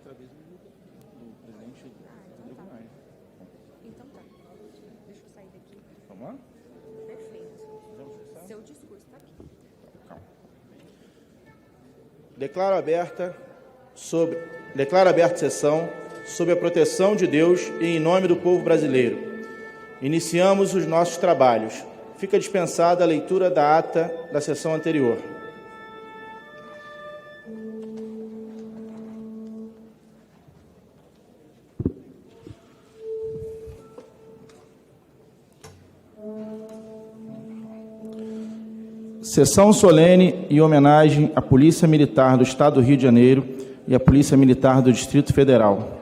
outra vez o presidente Rodrigo Maia. Então tá. Deixa eu sair daqui. Vamos lá? Perfeito. Vamos começar? Seu discurso tá aqui. Calma. Declaro aberta a sessão sob a proteção de Deus e em nome do povo brasileiro. Iniciamos os nossos trabalhos. Fica dispensada a leitura da ata da sessão anterior. Sessão solene em homenagem à Polícia Militar do Estado do Rio de Janeiro e à Polícia Militar do Distrito Federal.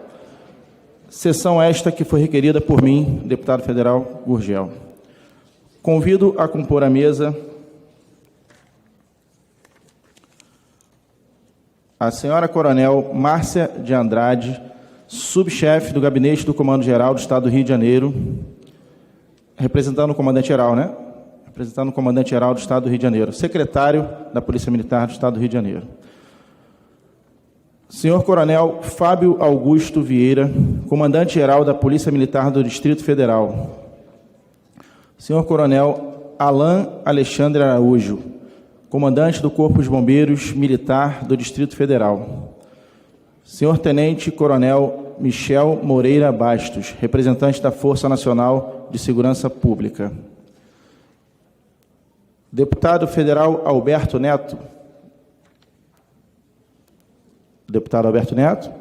Sessão esta que foi requerida por mim, deputado federal Gurgel. Convido a compor a mesa a senhora Coronel Márcia de Andrade, subchefe do Gabinete do Comando-Geral do Estado do Rio de Janeiro, representando o comandante-geral, né? Representando o comandante-geral do Estado do Rio de Janeiro, secretário da Polícia Militar do Estado do Rio de Janeiro. Senhor Coronel Fábio Augusto Vieira, comandante-geral da Polícia Militar do Distrito Federal. Senhor Coronel Alain Alexandre Araújo, comandante do Corpo de Bombeiros Militar do Distrito Federal. Senhor Tenente Coronel Michel Moreira Bastos, representante da Força Nacional de Segurança Pública. Deputado federal Alberto Neto. Deputado Alberto Neto.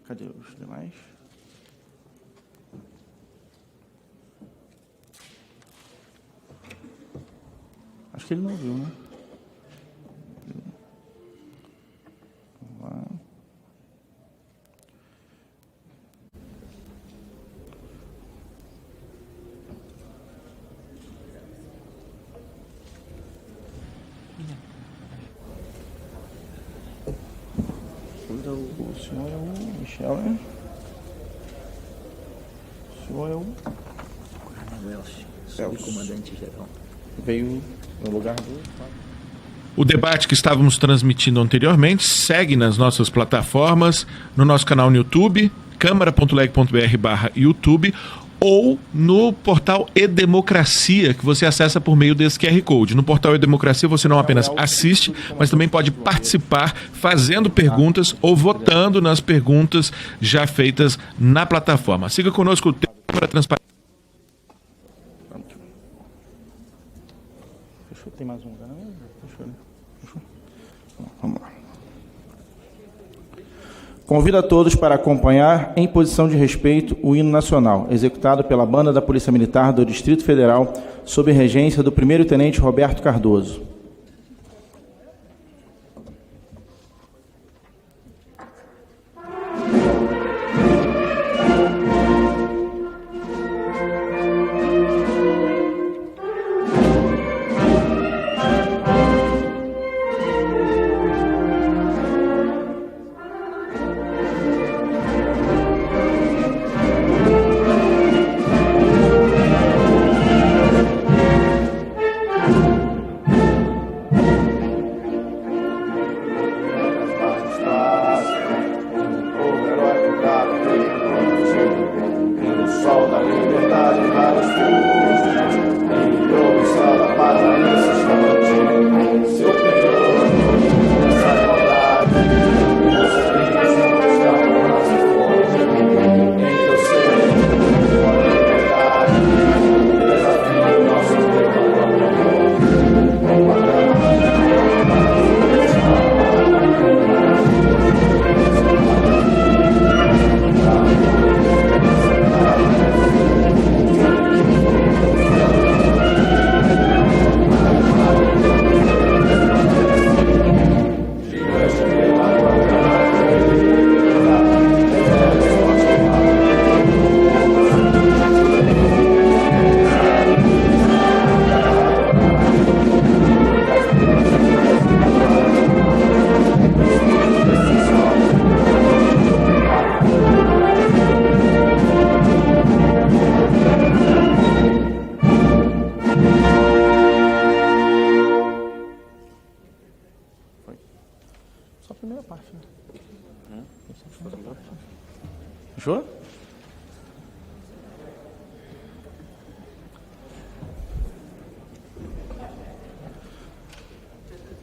Cadê os demais? Acho que ele não viu, né? Vamos lá. O senhor é o Michel, né? O senhor é o Welsh, subcomandante-geral. Veio no lugar do... O debate que estávamos transmitindo anteriormente segue nas nossas plataformas, no nosso canal no YouTube, câmara.leg.br/YouTube, ou no portal E-Democracia, que você acessa por meio desse QR Code. No portal E-Democracia você não apenas assiste, mas também pode participar fazendo perguntas ou votando nas perguntas já feitas na plataforma. Siga conosco o tema para transparência. Fechou? Tem mais um lugar, não? Fechou, né? Fechou? Vamos lá. Convido a todos para acompanhar, em posição de respeito, o hino nacional, executado pela Banda da Polícia Militar do Distrito Federal, sob regência do primeiro-tenente Roberto Cardoso.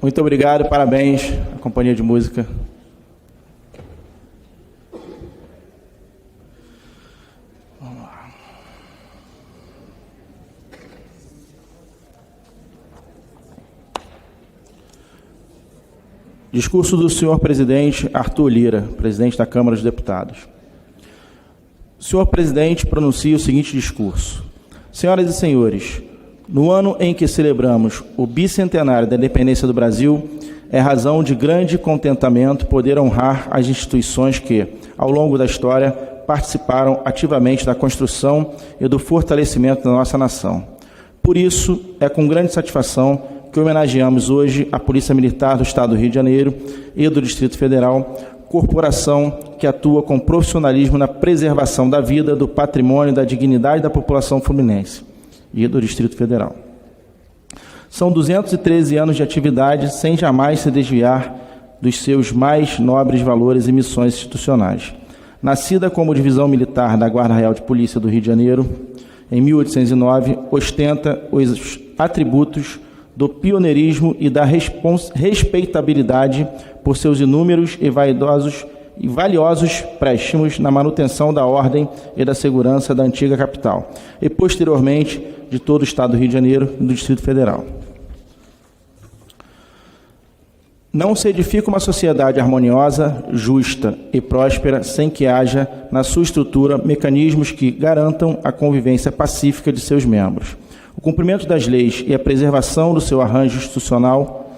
Muito obrigado, parabéns à Companhia de Música. Vamos lá. Discurso do senhor presidente Arthur Lira, presidente da Câmara dos Deputados. O senhor presidente pronuncia o seguinte discurso. Senhoras e senhores, no ano em que celebramos o bicentenário da independência do Brasil, é razão de grande contentamento poder honrar as instituições que, ao longo da história, participaram ativamente da construção e do fortalecimento da nossa nação. Por isso, é com grande satisfação que homenageamos hoje a Polícia Militar do Estado do Rio de Janeiro e do Distrito Federal, corporação que atua com profissionalismo na preservação da vida, do patrimônio e da dignidade da população fluminense e do Distrito Federal. São 213 anos de atividade sem jamais se desviar dos seus mais nobres valores e missões institucionais. Nascida como divisão militar da Guarda Real de Polícia do Rio de Janeiro, em 1809, ostenta os atributos do pioneirismo e da respeitabilidade por seus inúmeros e valiosos préstimos na manutenção da ordem e da segurança da antiga capital e, posteriormente, de todo o Estado do Rio de Janeiro e do Distrito Federal. Não se edifica uma sociedade harmoniosa, justa e próspera sem que haja, na sua estrutura, mecanismos que garantam a convivência pacífica de seus membros, o cumprimento das leis e a preservação do seu arranjo institucional.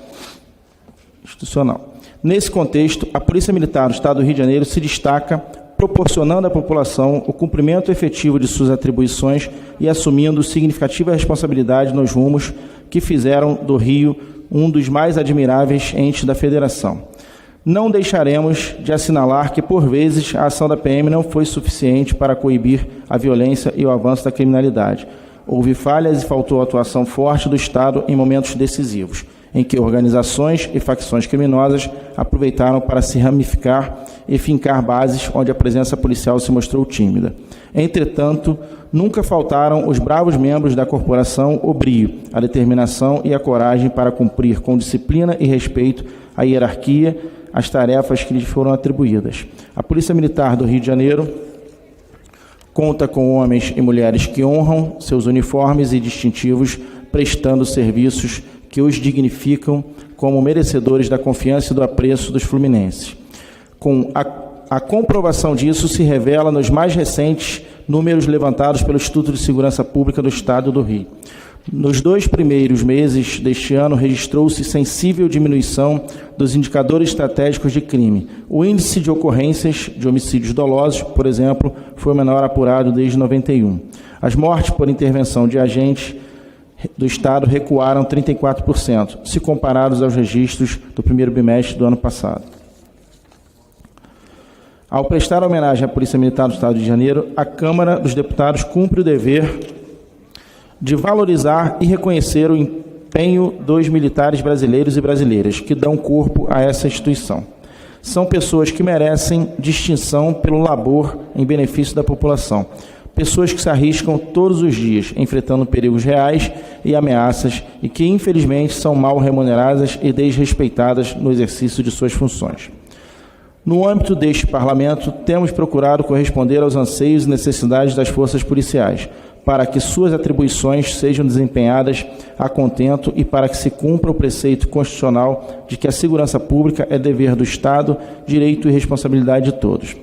Nesse contexto, a Polícia Militar do Estado do Rio de Janeiro se destaca, proporcionando à população o cumprimento efetivo de suas atribuições e assumindo significativa responsabilidade nos rumos que fizeram do Rio um dos mais admiráveis entes da Federação. Não deixaremos de assinalar que, por vezes, a ação da PM não foi suficiente para coibir a violência e o avanço da criminalidade. Houve falhas e faltou atuação forte do Estado em momentos decisivos, em que organizações e facções criminosas aproveitaram para se ramificar e fincar bases onde a presença policial se mostrou tímida. Entretanto, nunca faltaram os bravos membros da corporação o brio, a determinação e a coragem para cumprir com disciplina e respeito a hierarquia, as tarefas que lhes foram atribuídas. A Polícia Militar do Rio de Janeiro conta com homens e mulheres que honram seus uniformes e distintivos, prestando serviços que os dignificam como merecedores da confiança e do apreço dos fluminenses. Com a comprovação disso se revela nos mais recentes números levantados pelo Instituto de Segurança Pública do Estado do Rio. Nos 2 primeiros meses deste ano, registrou-se sensível diminuição dos indicadores estratégicos de crime. O índice de ocorrências de homicídios dolosos, por exemplo, foi o menor apurado desde 91. As mortes por intervenção de agentes do Estado recuaram 34%, se comparados aos registros do primeiro bimestre do ano passado. Ao prestar homenagem à Polícia Militar do Estado de Janeiro, a Câmara dos Deputados cumpre o dever de valorizar e reconhecer o empenho dos militares brasileiros e brasileiras que dão corpo a essa instituição. São pessoas que merecem distinção pelo labor em benefício da população. Pessoas que se arriscam todos os dias, enfrentando perigos reais e ameaças e que, infelizmente, são mal remuneradas e desrespeitadas no exercício de suas funções. No âmbito deste Parlamento, temos procurado corresponder aos anseios e necessidades das forças policiais, para que suas atribuições sejam desempenhadas a contento e para que se cumpra o preceito constitucional de que a segurança pública é dever do Estado, direito e responsabilidade de todos.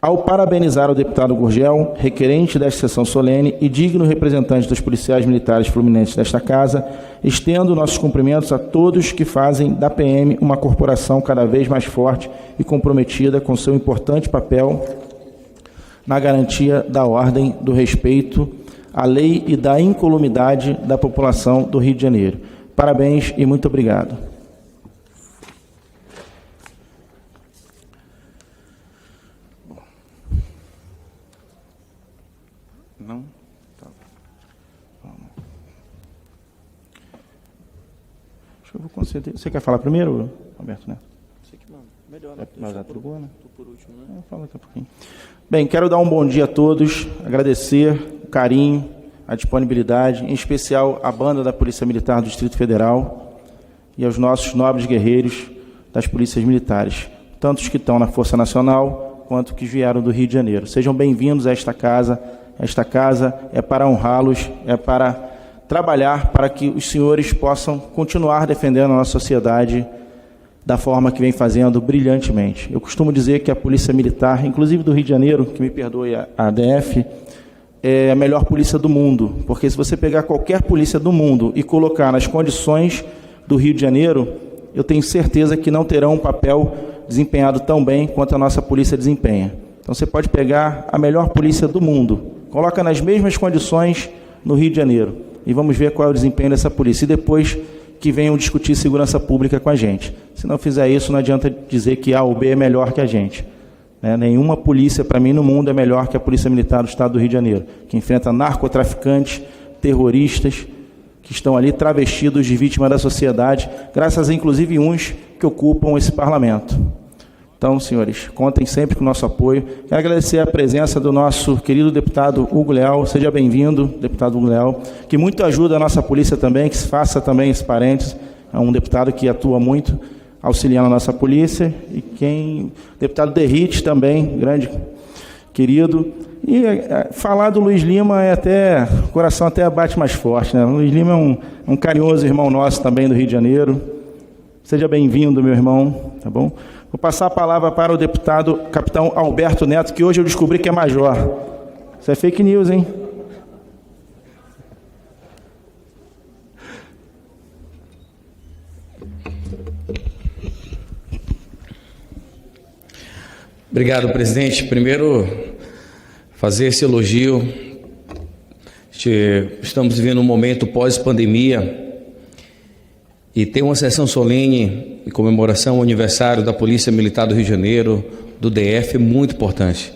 Ao parabenizar o deputado Gurgel, requerente desta sessão solene e digno representante dos policiais militares fluminenses desta Casa, estendo nossos cumprimentos a todos que fazem da PM uma corporação cada vez mais forte e comprometida com seu importante papel na garantia da ordem, do respeito à lei e da incolumidade da população do Rio de Janeiro. Parabéns e muito obrigado. Não? Tá. Acho que eu vou conceder. Você quer falar primeiro, Alberto Neto? Você que manda. Melhor, né? Mais a tribuna? Tô por último, né? Eu falo daqui a pouquinho. Bem, quero dar um bom dia a todos, agradecer o carinho, a disponibilidade, em especial à banda da Polícia Militar do Distrito Federal, e aos nossos nobres guerreiros das polícias militares, tanto os que estão na Força Nacional, quanto que vieram do Rio de Janeiro. Sejam bem-vindos a esta casa. Esta casa é para honrá-los, é para trabalhar para que os senhores possam continuar defendendo a nossa sociedade da forma que vem fazendo brilhantemente. Eu costumo dizer que a Polícia Militar, inclusive do Rio de Janeiro, que me perdoe a ADF, é a melhor polícia do mundo, porque se você pegar qualquer polícia do mundo e colocar nas condições do Rio de Janeiro, eu tenho certeza que não terão um papel desempenhado tão bem quanto a nossa polícia desempenha. Então você pode pegar a melhor polícia do mundo, coloca nas mesmas condições no Rio de Janeiro, e vamos ver qual é o desempenho dessa polícia, e depois que venham discutir segurança pública com a gente. Se não fizer isso, não adianta dizer que A ou B é melhor que a gente. Nenhuma polícia, para mim, no mundo é melhor que a Polícia Militar do Estado do Rio de Janeiro, que enfrenta narcotraficantes, terroristas, que estão ali travestidos de vítima da sociedade, graças a, inclusive, uns que ocupam esse parlamento. Então, senhores, contem sempre com o nosso apoio. Quero agradecer a presença do nosso querido deputado Hugo Leal. Seja bem-vindo, deputado Hugo Leal, que muito ajuda a nossa polícia também, que se faça também esse parênteses. É um deputado que atua muito, auxiliando a nossa polícia. E deputado Derrite também, grande querido. E falar do Luiz Lima o coração até bate mais forte, né? O Luiz Lima é um carinhoso irmão nosso também do Rio de Janeiro. Seja bem-vindo, meu irmão, tá bom? Vou passar a palavra para o deputado capitão Alberto Neto, que hoje eu descobri que é major. Isso é fake news, hein? Obrigado, presidente. Primeiro, fazer esse elogio. Estamos vivendo um momento pós-pandemia e tem uma sessão solene em comemoração ao aniversário da Polícia Militar do Rio de Janeiro, do DF, muito importante,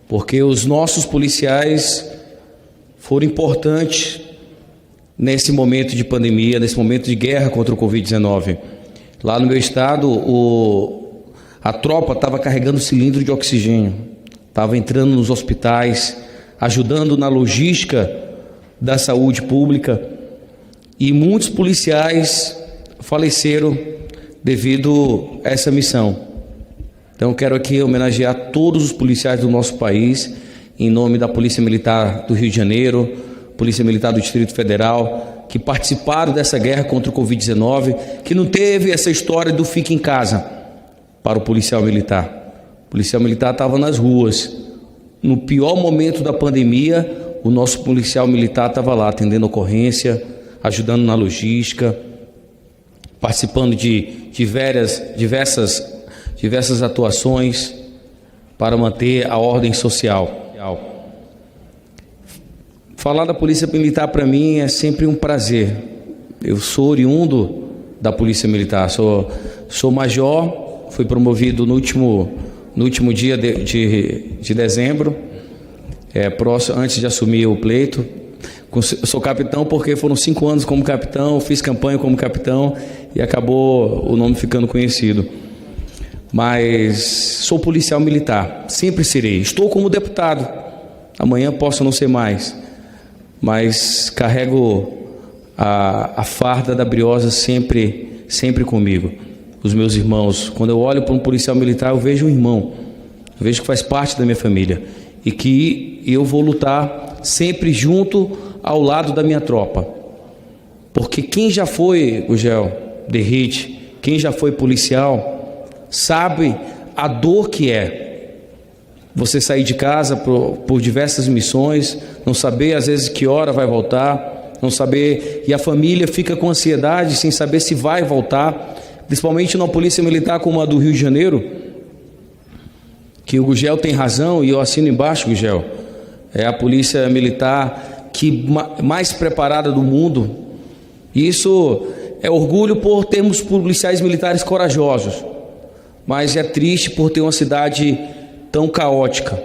porque os nossos policiais foram importantes nesse momento de pandemia, nesse momento de guerra contra o Covid-19. Lá no meu estado, a tropa estava carregando cilindro de oxigênio, estava entrando nos hospitais, ajudando na logística da saúde pública, e muitos policiais faleceram devido a essa missão. Então quero aqui homenagear todos os policiais do nosso país, em nome da Polícia Militar do Rio de Janeiro, Polícia Militar do Distrito Federal, que participaram dessa guerra contra o Covid-19, que não teve essa história do fique em casa para o policial militar. O policial militar estava nas ruas. No pior momento da pandemia, o nosso policial militar estava lá, atendendo ocorrência, ajudando na logística, participando de diversas atuações para manter a ordem social. Falar da Polícia Militar para mim é sempre um prazer. Eu sou oriundo da Polícia Militar, sou major, fui promovido no último dia de dezembro, antes de assumir o pleito. Sou capitão porque foram 5 anos como capitão, fiz campanha como capitão e acabou o nome ficando conhecido. Mas sou policial militar, sempre serei. Estou como deputado, amanhã posso não ser mais, mas carrego a farda da briosa sempre comigo. Os meus irmãos, quando eu olho para um policial militar, eu vejo um irmão, eu vejo que faz parte da minha família e que eu vou lutar sempre junto ao lado da minha tropa, porque quem já foi, Gugel, Derrite, quem já foi policial, sabe a dor que é você sair de casa por diversas missões, não saber às vezes que hora vai voltar, não saber, e a família fica com ansiedade sem saber se vai voltar, principalmente numa polícia militar como a do Rio de Janeiro, que o Gugel tem razão e eu assino embaixo, Gugel, é a polícia militar mais preparada do mundo. E isso é orgulho por termos policiais militares corajosos, mas é triste por ter uma cidade tão caótica,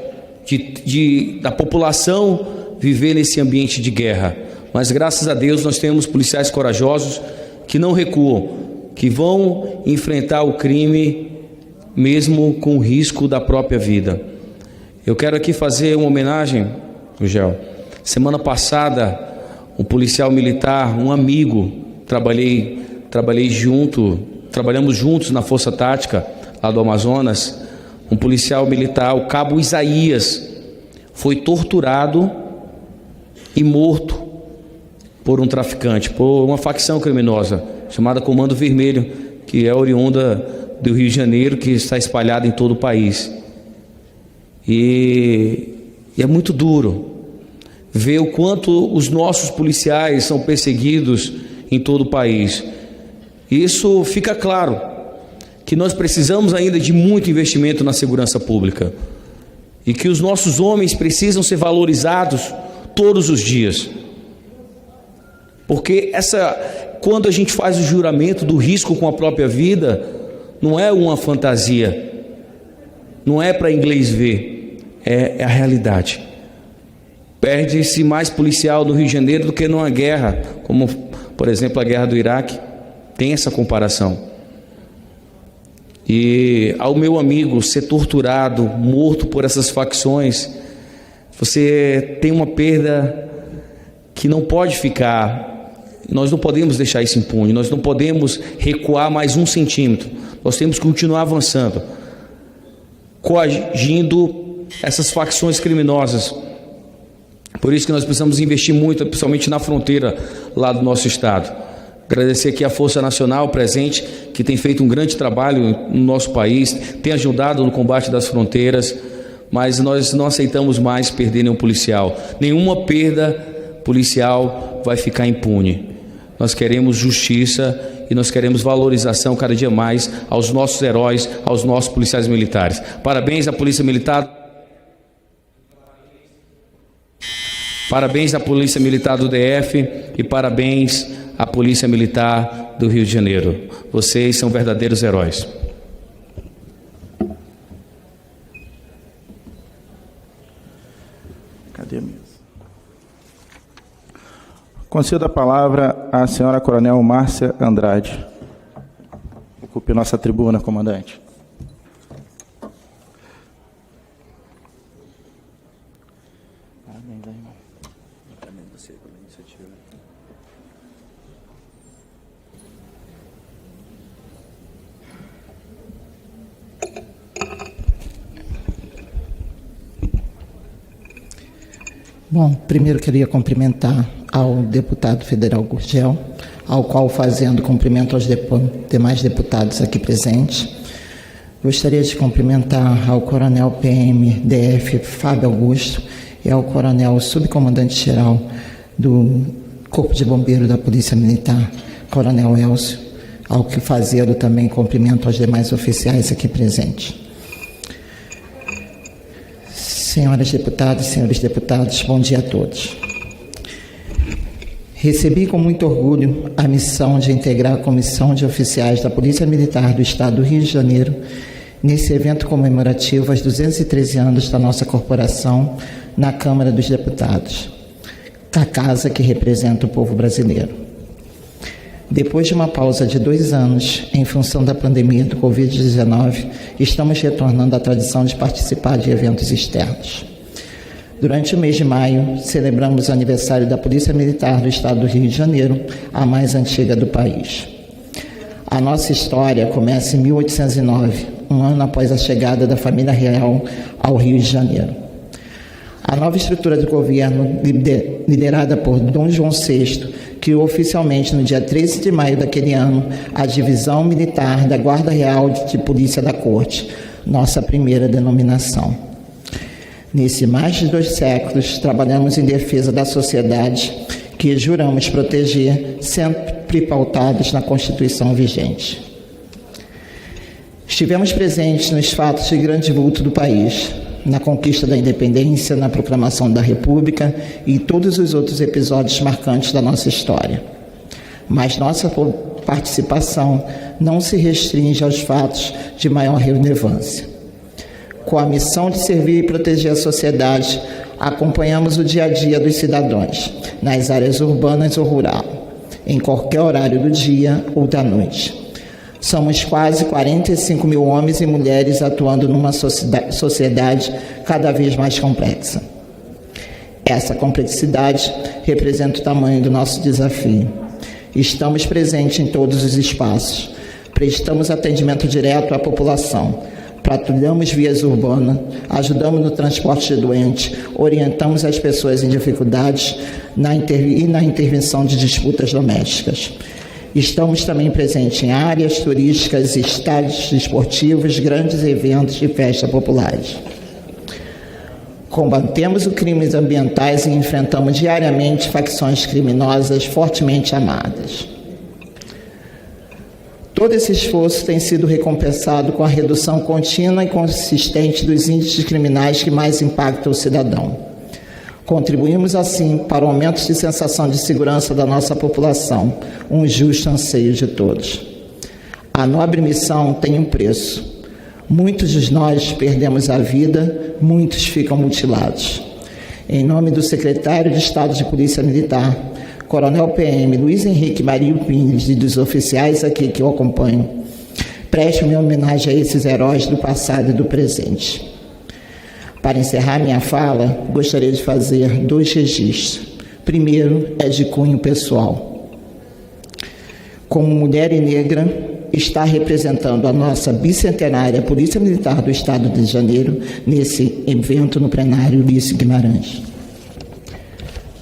da população viver nesse ambiente de guerra. Mas graças a Deus nós temos policiais corajosos que não recuam, que vão enfrentar o crime mesmo com o risco da própria vida. Eu quero aqui fazer uma homenagem, Gugel. Semana passada, um policial militar, um amigo, trabalhei trabalhamos juntos na Força Tática lá do Amazonas. Um policial militar, o Cabo Isaías, foi torturado e morto por um traficante, por uma facção criminosa chamada Comando Vermelho, que é oriunda do Rio de Janeiro, que está espalhada em todo o país. E é muito duro ver o quanto os nossos policiais são perseguidos em todo o país. Isso fica claro, que nós precisamos ainda de muito investimento na segurança pública e que os nossos homens precisam ser valorizados todos os dias. Porque quando a gente faz o juramento do risco com a própria vida, não é uma fantasia, não é para inglês ver, é a realidade. Perde-se mais policial no Rio de Janeiro do que numa guerra, como, por exemplo, a guerra do Iraque. Tem essa comparação. E ao meu amigo ser torturado, morto por essas facções, você tem uma perda que não pode ficar. Nós não podemos deixar isso impune, nós não podemos recuar mais 1 centímetro. Nós temos que continuar avançando, coagindo essas facções criminosas. Por isso que nós precisamos investir muito, principalmente na fronteira lá do nosso estado. Agradecer aqui a Força Nacional presente, que tem feito um grande trabalho no nosso país, tem ajudado no combate das fronteiras, mas nós não aceitamos mais perder nenhum policial. Nenhuma perda policial vai ficar impune. Nós queremos justiça e nós queremos valorização cada dia mais aos nossos heróis, aos nossos policiais militares. Parabéns à Polícia Militar. Parabéns à Polícia Militar do DF e parabéns à Polícia Militar do Rio de Janeiro. Vocês são verdadeiros heróis. Cadê a mesa? Concedo a palavra à senhora Coronel Márcia Andrade. Ocupe nossa tribuna, comandante. Parabéns, irmão. Também você pela iniciativa. Bom, primeiro queria cumprimentar ao deputado federal Gurgel, ao qual fazendo cumprimento aos demais deputados aqui presentes. Gostaria de cumprimentar ao coronel PM-DF Fábio Augusto e ao coronel subcomandante-geral do Corpo de Bombeiro da Polícia Militar, coronel Elcio, ao que fazê-lo também cumprimento aos demais oficiais aqui presentes. Senhoras deputadas, senhores deputados, bom dia a todos. Recebi com muito orgulho a missão de integrar a Comissão de Oficiais da Polícia Militar do Estado do Rio de Janeiro nesse evento comemorativo aos 213 anos da nossa corporação na Câmara dos Deputados, a casa que representa o povo brasileiro. Depois de uma pausa de 2 anos, em função da pandemia do Covid-19, estamos retornando à tradição de participar de eventos externos. Durante o mês de maio, celebramos o aniversário da Polícia Militar do Estado do Rio de Janeiro, a mais antiga do país. A nossa história começa em 1809, um ano após a chegada da família real ao Rio de Janeiro. A nova estrutura do governo, liderada por Dom João VI, criou oficialmente no dia 13 de maio daquele ano a Divisão Militar da Guarda Real de Polícia da Corte, nossa primeira denominação. Nesse mais de 2 séculos, trabalhamos em defesa da sociedade que juramos proteger, sempre pautados na Constituição vigente. Estivemos presentes nos fatos de grande vulto do país, na conquista da independência, na proclamação da República e todos os outros episódios marcantes da nossa história. Mas nossa participação não se restringe aos fatos de maior relevância. Com a missão de servir e proteger a sociedade, acompanhamos o dia a dia dos cidadãos, nas áreas urbanas ou rural, em qualquer horário do dia ou da noite. Somos quase 45 mil homens e mulheres atuando numa sociedade cada vez mais complexa. Essa complexidade representa o tamanho do nosso desafio. Estamos presentes em todos os espaços. Prestamos atendimento direto à população. Patrulhamos vias urbanas, ajudamos no transporte de doentes, orientamos as pessoas em dificuldades e na intervenção de disputas domésticas. Estamos também presentes em áreas turísticas, estádios esportivos, grandes eventos e festas populares. Combatemos os crimes ambientais e enfrentamos diariamente facções criminosas fortemente armadas. Todo esse esforço tem sido recompensado com a redução contínua e consistente dos índices criminais que mais impactam o cidadão. Contribuímos, assim, para o aumento de sensação de segurança da nossa população, um justo anseio de todos. A nobre missão tem um preço. Muitos de nós perdemos a vida, muitos ficam mutilados. Em nome do secretário de Estado de Polícia Militar, Coronel PM Luiz Henrique Marinho Pires e dos oficiais aqui que eu acompanho, presto minha homenagem a esses heróis do passado e do presente. Para encerrar minha fala, gostaria de fazer 2 registros. Primeiro é de cunho pessoal. Como mulher e negra, está representando a nossa bicentenária Polícia Militar do Estado de Janeiro nesse evento no plenário Ulisses Guimarães.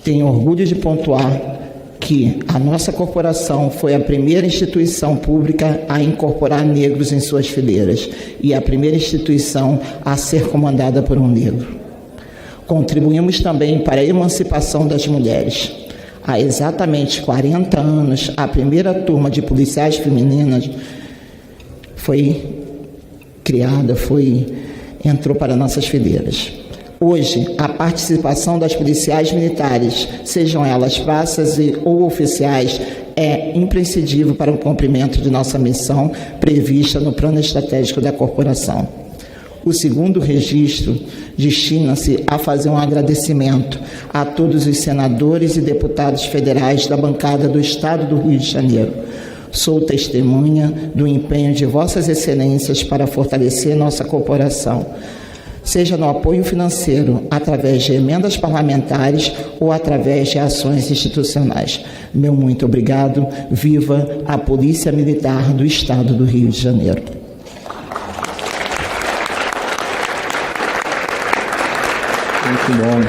Tenho orgulho de pontuar que a nossa corporação foi a primeira instituição pública a incorporar negros em suas fileiras e a primeira instituição a ser comandada por um negro. Contribuímos também para a emancipação das mulheres. Há exatamente 40 anos, a primeira turma de policiais femininas foi criada, entrou para nossas fileiras. Hoje, a participação das policiais militares, sejam elas praças ou oficiais, é imprescindível para o cumprimento de nossa missão prevista no Plano Estratégico da Corporação. O segundo registro destina-se a fazer um agradecimento a todos os senadores e deputados federais da bancada do Estado do Rio de Janeiro. Sou testemunha do empenho de Vossas Excelências para fortalecer nossa corporação, seja no apoio financeiro, através de emendas parlamentares ou através de ações institucionais. Meu muito obrigado. Viva a Polícia Militar do Estado do Rio de Janeiro. Muito bom.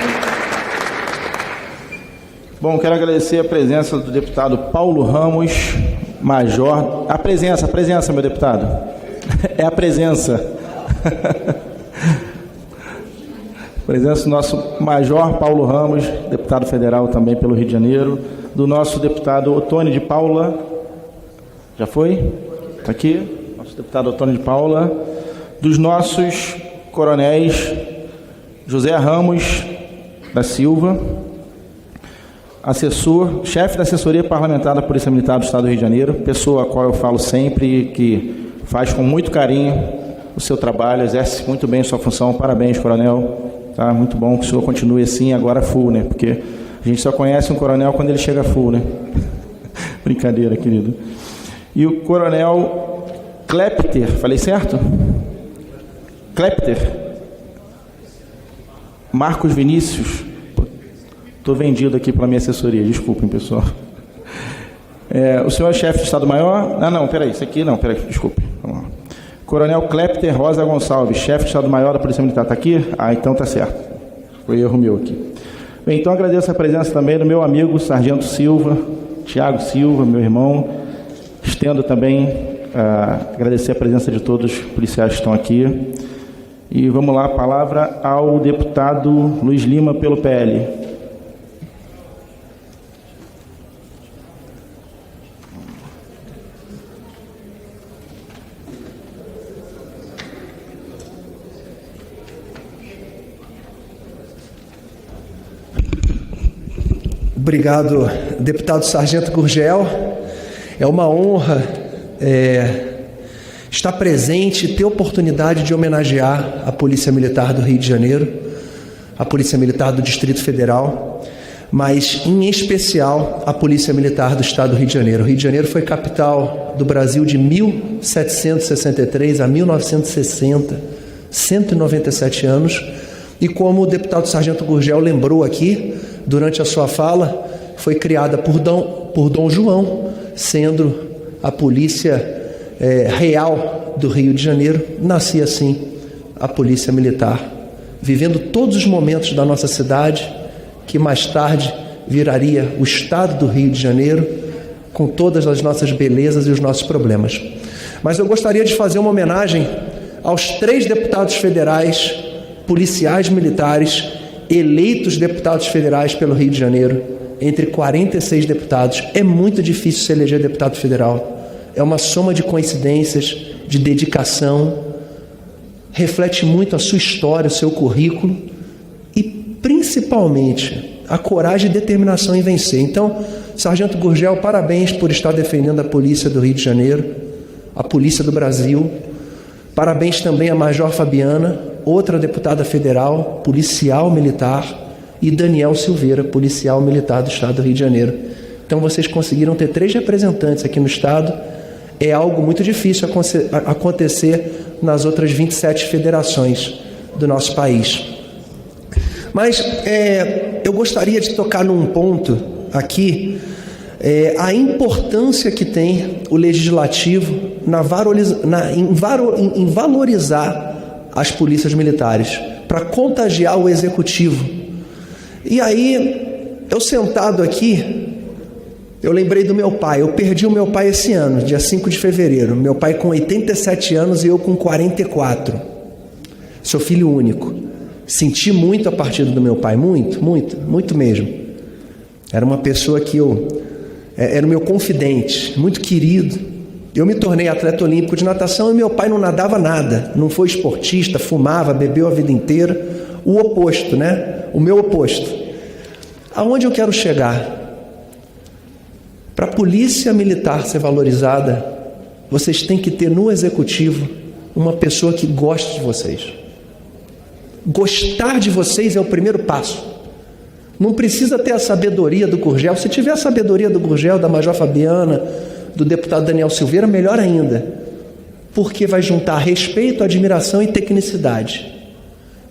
Bom, quero agradecer a presença do deputado Paulo Ramos, major. A presença, meu deputado. É a presença. Presença do nosso major Paulo Ramos, deputado federal também pelo Rio de Janeiro, do nosso deputado Otônio de Paula, já foi? Está aqui, nosso deputado Otônio de Paula, dos nossos coronéis José Ramos da Silva, chefe da assessoria parlamentar da Polícia Militar do Estado do Rio de Janeiro, pessoa a qual eu falo sempre, que faz com muito carinho o seu trabalho, exerce muito bem sua função. Parabéns, coronel. Tá, muito bom que o senhor continue assim, agora full, né? Porque a gente só conhece um coronel quando ele chega full, né? Brincadeira, querido. E o coronel Klepter, falei certo? Klepter. Marcos Vinícius. Estou vendido aqui pela minha assessoria, desculpem, pessoal. O senhor é chefe de Estado-Maior? Não, peraí, isso aqui não, peraí, desculpe. Vamos lá. Coronel Klepter Rosa Gonçalves, chefe de Estado-Maior da Polícia Militar, está aqui? Então está certo. Foi erro meu aqui. Bem, então agradeço a presença também do meu amigo Sargento Silva, Tiago Silva, meu irmão. Estendo também agradecer a presença de todos os policiais que estão aqui. E vamos lá, a palavra ao deputado Luiz Lima, pelo PL. Obrigado, deputado Sargento Gurgel. É uma honra estar presente e ter oportunidade de homenagear a Polícia Militar do Rio de Janeiro, a Polícia Militar do Distrito Federal, mas, em especial, a Polícia Militar do Estado do Rio de Janeiro. O Rio de Janeiro foi capital do Brasil de 1763 a 1960, 197 anos, e como o deputado Sargento Gurgel lembrou aqui, durante a sua fala, foi criada por por Dom João, sendo a polícia real do Rio de Janeiro, nascia assim a Polícia Militar, vivendo todos os momentos da nossa cidade, que mais tarde viraria o estado do Rio de Janeiro, com todas as nossas belezas e os nossos problemas. Mas eu gostaria de fazer uma homenagem aos 3 deputados federais, policiais militares, eleitos deputados federais pelo Rio de Janeiro, entre 46 deputados. É muito difícil se eleger deputado federal. É uma soma de coincidências, de dedicação, reflete muito a sua história, o seu currículo e, principalmente, a coragem e determinação em vencer. Então, Sargento Gurgel, parabéns por estar defendendo a polícia do Rio de Janeiro, a polícia do Brasil. Parabéns também a Major Fabiana, outra deputada federal, policial militar, e Daniel Silveira, policial militar do Estado do Rio de Janeiro. Então, vocês conseguiram ter 3 representantes aqui no Estado. É algo muito difícil acontecer nas outras 27 federações do nosso país. Mas eu gostaria de tocar num ponto aqui, a importância que tem o Legislativo em valorizar as polícias militares, para contagiar o Executivo. E aí, eu sentado aqui, eu lembrei do meu pai. Eu perdi o meu pai esse ano, dia 5 de fevereiro. Meu pai com 87 anos e eu com 44. Sou filho único. Senti muito a partida do meu pai, muito mesmo. Era uma pessoa que era o meu confidente, muito querido. Eu me tornei atleta olímpico de natação e meu pai não nadava nada, não foi esportista, fumava, bebeu a vida inteira. O oposto, né? O meu oposto. Aonde eu quero chegar? Para a polícia militar ser valorizada, vocês têm que ter no Executivo uma pessoa que goste de vocês. Gostar de vocês é o primeiro passo. Não precisa ter a sabedoria do Gurgel. Se tiver a sabedoria do Gurgel, da Major Fabiana, do deputado Daniel Silveira, melhor ainda, porque vai juntar respeito, admiração e tecnicidade.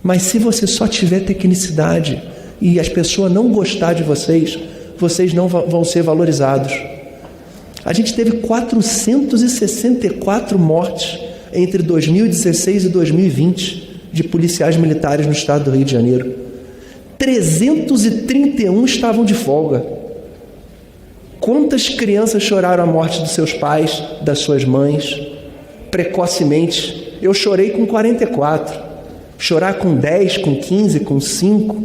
Mas se você só tiver tecnicidade e as pessoas não gostar de vocês, vocês não vão ser valorizados. A gente teve 464 mortes entre 2016 e 2020 de policiais militares no estado do Rio de Janeiro. 331 estavam de folga. Quantas crianças choraram a morte dos seus pais, das suas mães, precocemente? Eu chorei com 44. Chorar com 10, com 15, com 5.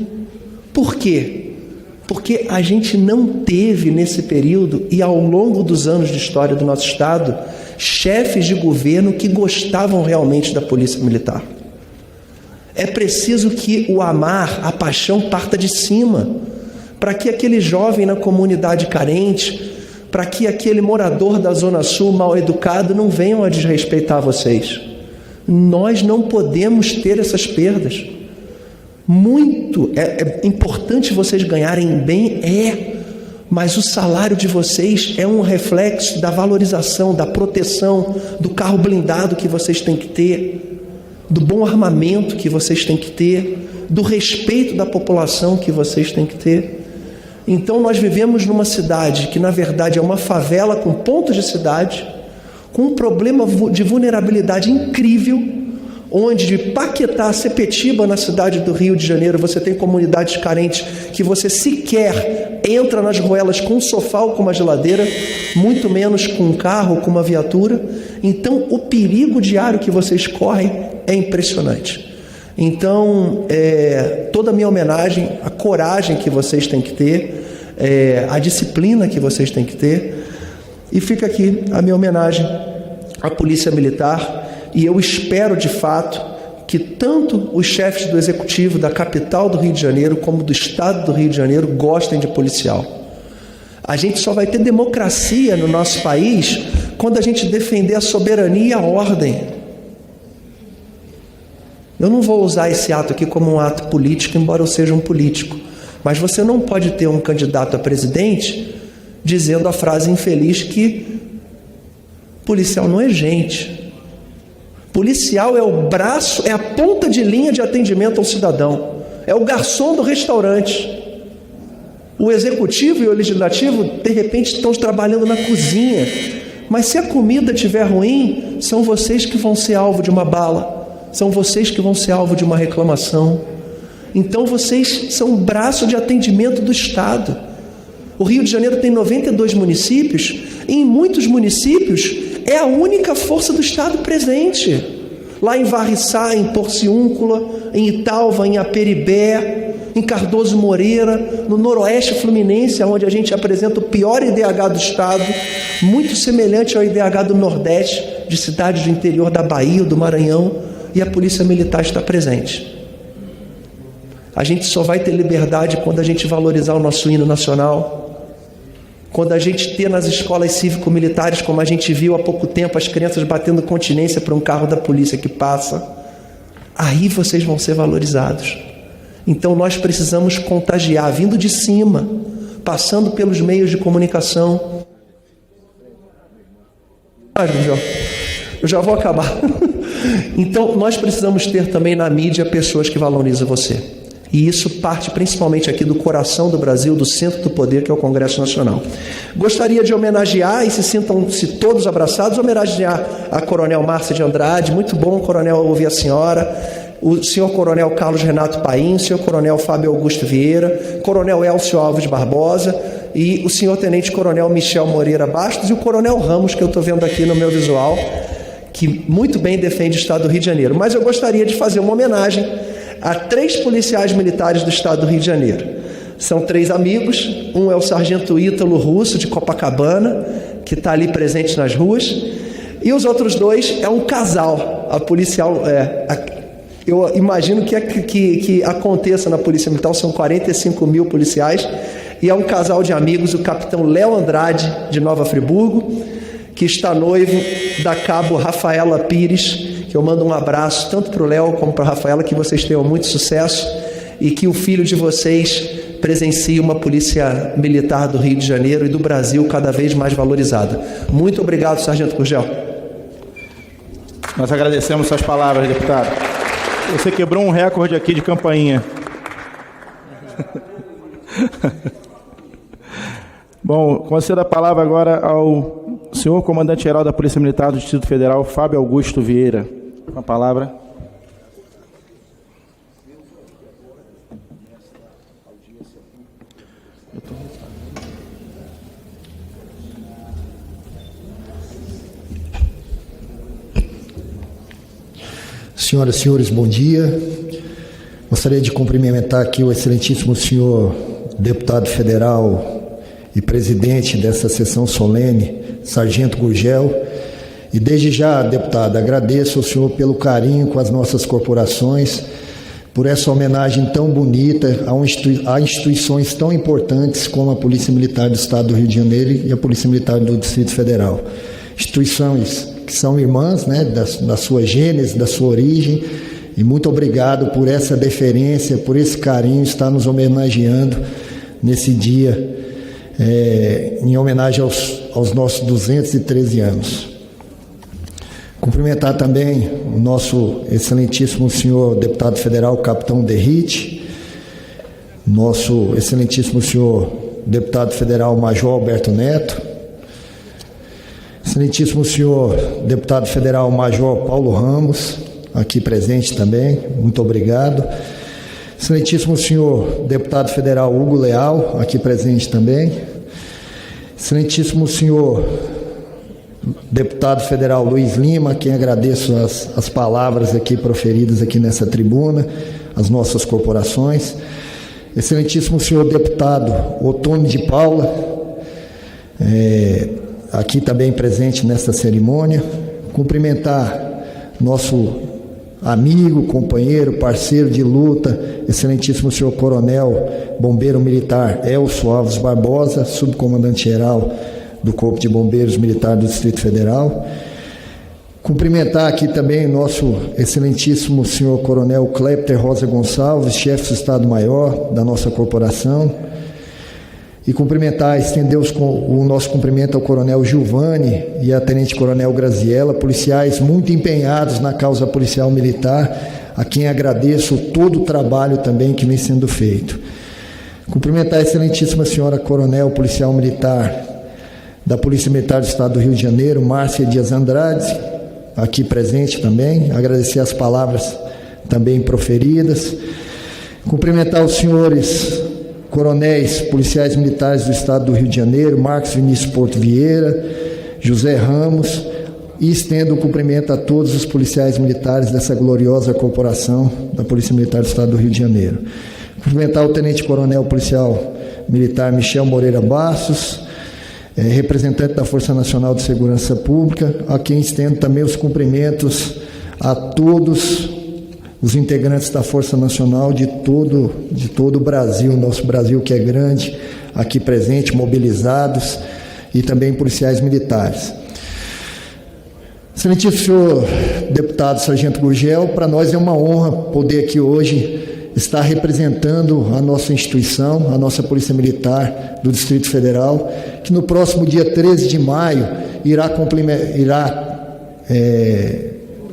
Por quê? Porque a gente não teve nesse período e ao longo dos anos de história do nosso Estado, chefes de governo que gostavam realmente da polícia militar. É preciso que o amar, a paixão parta de cima, para que aquele jovem na comunidade carente, para que aquele morador da Zona Sul mal educado não venham a desrespeitar vocês. Nós não podemos ter essas perdas. É importante vocês ganharem bem, mas o salário de vocês é um reflexo da valorização, da proteção, do carro blindado que vocês têm que ter, do bom armamento que vocês têm que ter, do respeito da população que vocês têm que ter. Então nós vivemos numa cidade que na verdade é uma favela com pontos de cidade, com um problema de vulnerabilidade incrível, onde de Paquetá a Sepetiba, na cidade do Rio de Janeiro, você tem comunidades carentes que você sequer entra nas ruelas com um sofá ou com uma geladeira, muito menos com um carro ou com uma viatura. Então, o perigo diário que vocês correm é impressionante. Então, toda a minha homenagem, a coragem que vocês têm que ter, a disciplina que vocês têm que ter, e fica aqui a minha homenagem à Polícia Militar. E eu espero, de fato, que tanto os chefes do Executivo da capital do Rio de Janeiro, como do Estado do Rio de Janeiro, gostem de policial. A gente só vai ter democracia no nosso país quando a gente defender a soberania e a ordem. Eu não vou usar esse ato aqui como um ato político, embora eu seja um político. Mas você não pode ter um candidato a presidente dizendo a frase infeliz que policial não é gente. Policial é o braço, é a ponta de linha de atendimento ao cidadão. É o garçom do restaurante. O executivo e o legislativo, de repente, estão trabalhando na cozinha. Mas se a comida estiver ruim, são vocês que vão ser alvo de uma bala. São vocês que vão ser alvo de uma reclamação. Então vocês são um braço de atendimento do Estado. O Rio de Janeiro tem 92 municípios. E em muitos municípios é a única força do Estado presente. Lá em Varriçá, em Porciúncula, em Italva, em Aperibé, em Cardoso Moreira, no Noroeste Fluminense, onde a gente apresenta o pior IDH do Estado, muito semelhante ao IDH do Nordeste, de cidades do interior da Bahia ou do Maranhão, e a Polícia Militar está presente. A gente só vai ter liberdade quando a gente valorizar o nosso hino nacional, quando a gente ter nas escolas cívico-militares, como a gente viu há pouco tempo, as crianças batendo continência para um carro da polícia que passa, aí vocês vão ser valorizados. Então nós precisamos contagiar, vindo de cima, passando pelos meios de comunicação. Eu já vou acabar. Então nós precisamos ter também na mídia pessoas que valorizam você. E isso parte principalmente aqui do coração do Brasil, do centro do poder, que é o Congresso Nacional. Gostaria de homenagear, e se sintam-se todos abraçados, homenagear a Coronel Márcia de Andrade. Muito bom, Coronel, ouvir a senhora. O senhor Coronel Carlos Renato Paim, o senhor Coronel Fábio Augusto Vieira, Coronel Elcio Alves Barbosa e o senhor Tenente Coronel Michel Moreira Bastos e o Coronel Ramos, que eu estou vendo aqui no meu visual, que muito bem defende o Estado do Rio de Janeiro. Mas eu gostaria de fazer uma homenagem a 3 policiais militares do Estado do Rio de Janeiro. São 3 amigos, um é o Sargento Ítalo Russo, de Copacabana, que está ali presente nas ruas, e os outros 2 é um casal, a policial... eu imagino que aconteça na Polícia Militar, são 45 mil policiais, e é um casal de amigos, o capitão Léo Andrade, de Nova Friburgo, que está noivo da cabo Rafaela Pires, que eu mando um abraço tanto para o Léo como para a Rafaela, que vocês tenham muito sucesso e que o filho de vocês presencie uma Polícia Militar do Rio de Janeiro e do Brasil cada vez mais valorizada. Muito obrigado, Sargento Gurgel. Nós agradecemos suas palavras, deputado. Você quebrou um recorde aqui de campainha. Bom, concedo a palavra agora ao senhor comandante-geral da Polícia Militar do Distrito Federal, Fábio Augusto Vieira. Com a palavra. Senhoras e senhores, bom dia. Gostaria de cumprimentar aqui o excelentíssimo senhor deputado federal e presidente dessa sessão solene, Sargento Gurgel. E desde já, deputado, agradeço ao senhor pelo carinho com as nossas corporações, por essa homenagem tão bonita a instituições tão importantes como a Polícia Militar do Estado do Rio de Janeiro e a Polícia Militar do Distrito Federal. Instituições que são irmãs, né, da sua gênese, da sua origem, e muito obrigado por essa deferência, por esse carinho, estar nos homenageando nesse dia, em homenagem aos nossos 213 anos. Cumprimentar também o nosso excelentíssimo senhor deputado federal, capitão Derrite, nosso excelentíssimo senhor deputado federal Major Alberto Neto, excelentíssimo senhor deputado federal Major Paulo Ramos, aqui presente também, muito obrigado. Excelentíssimo senhor deputado federal Hugo Leal, aqui presente também. Excelentíssimo senhor deputado federal Luiz Lima, a quem agradeço as palavras aqui proferidas aqui nessa tribuna, as nossas corporações. Excelentíssimo senhor deputado Otônio de Paula, aqui também presente nesta cerimônia. Cumprimentar nosso amigo, companheiro, parceiro de luta, excelentíssimo senhor coronel, bombeiro militar Elcio Alves Barbosa, subcomandante-geral do Corpo de Bombeiros Militar do Distrito Federal. Cumprimentar aqui também nosso excelentíssimo senhor coronel Clepter Rosa Gonçalves, chefe do Estado-Maior da nossa corporação. E cumprimentar, estender o nosso cumprimento ao coronel Giovanni e à tenente-coronel Graziella, policiais muito empenhados na causa policial militar, a quem agradeço todo o trabalho também que vem sendo feito. Cumprimentar a excelentíssima senhora coronel policial militar da Polícia Militar do Estado do Rio de Janeiro, Márcia Dias Andrade, aqui presente também, agradecer as palavras também proferidas. Cumprimentar os senhores coronéis policiais militares do Estado do Rio de Janeiro, Marcos Vinícius Porto Vieira, José Ramos, e estendo o cumprimento a todos os policiais militares dessa gloriosa corporação da Polícia Militar do Estado do Rio de Janeiro. Cumprimentar o tenente-coronel policial militar Michel Moreira Bastos, representante da Força Nacional de Segurança Pública, a quem estendo também os cumprimentos a todos os integrantes da Força Nacional de todo o Brasil, nosso Brasil que é grande, aqui presente, mobilizados, e também policiais militares. Excelentíssimo senhor deputado Sargento Gurgel, para nós é uma honra poder aqui hoje estar representando a nossa instituição, a nossa Polícia Militar do Distrito Federal, que no próximo dia 13 de maio irá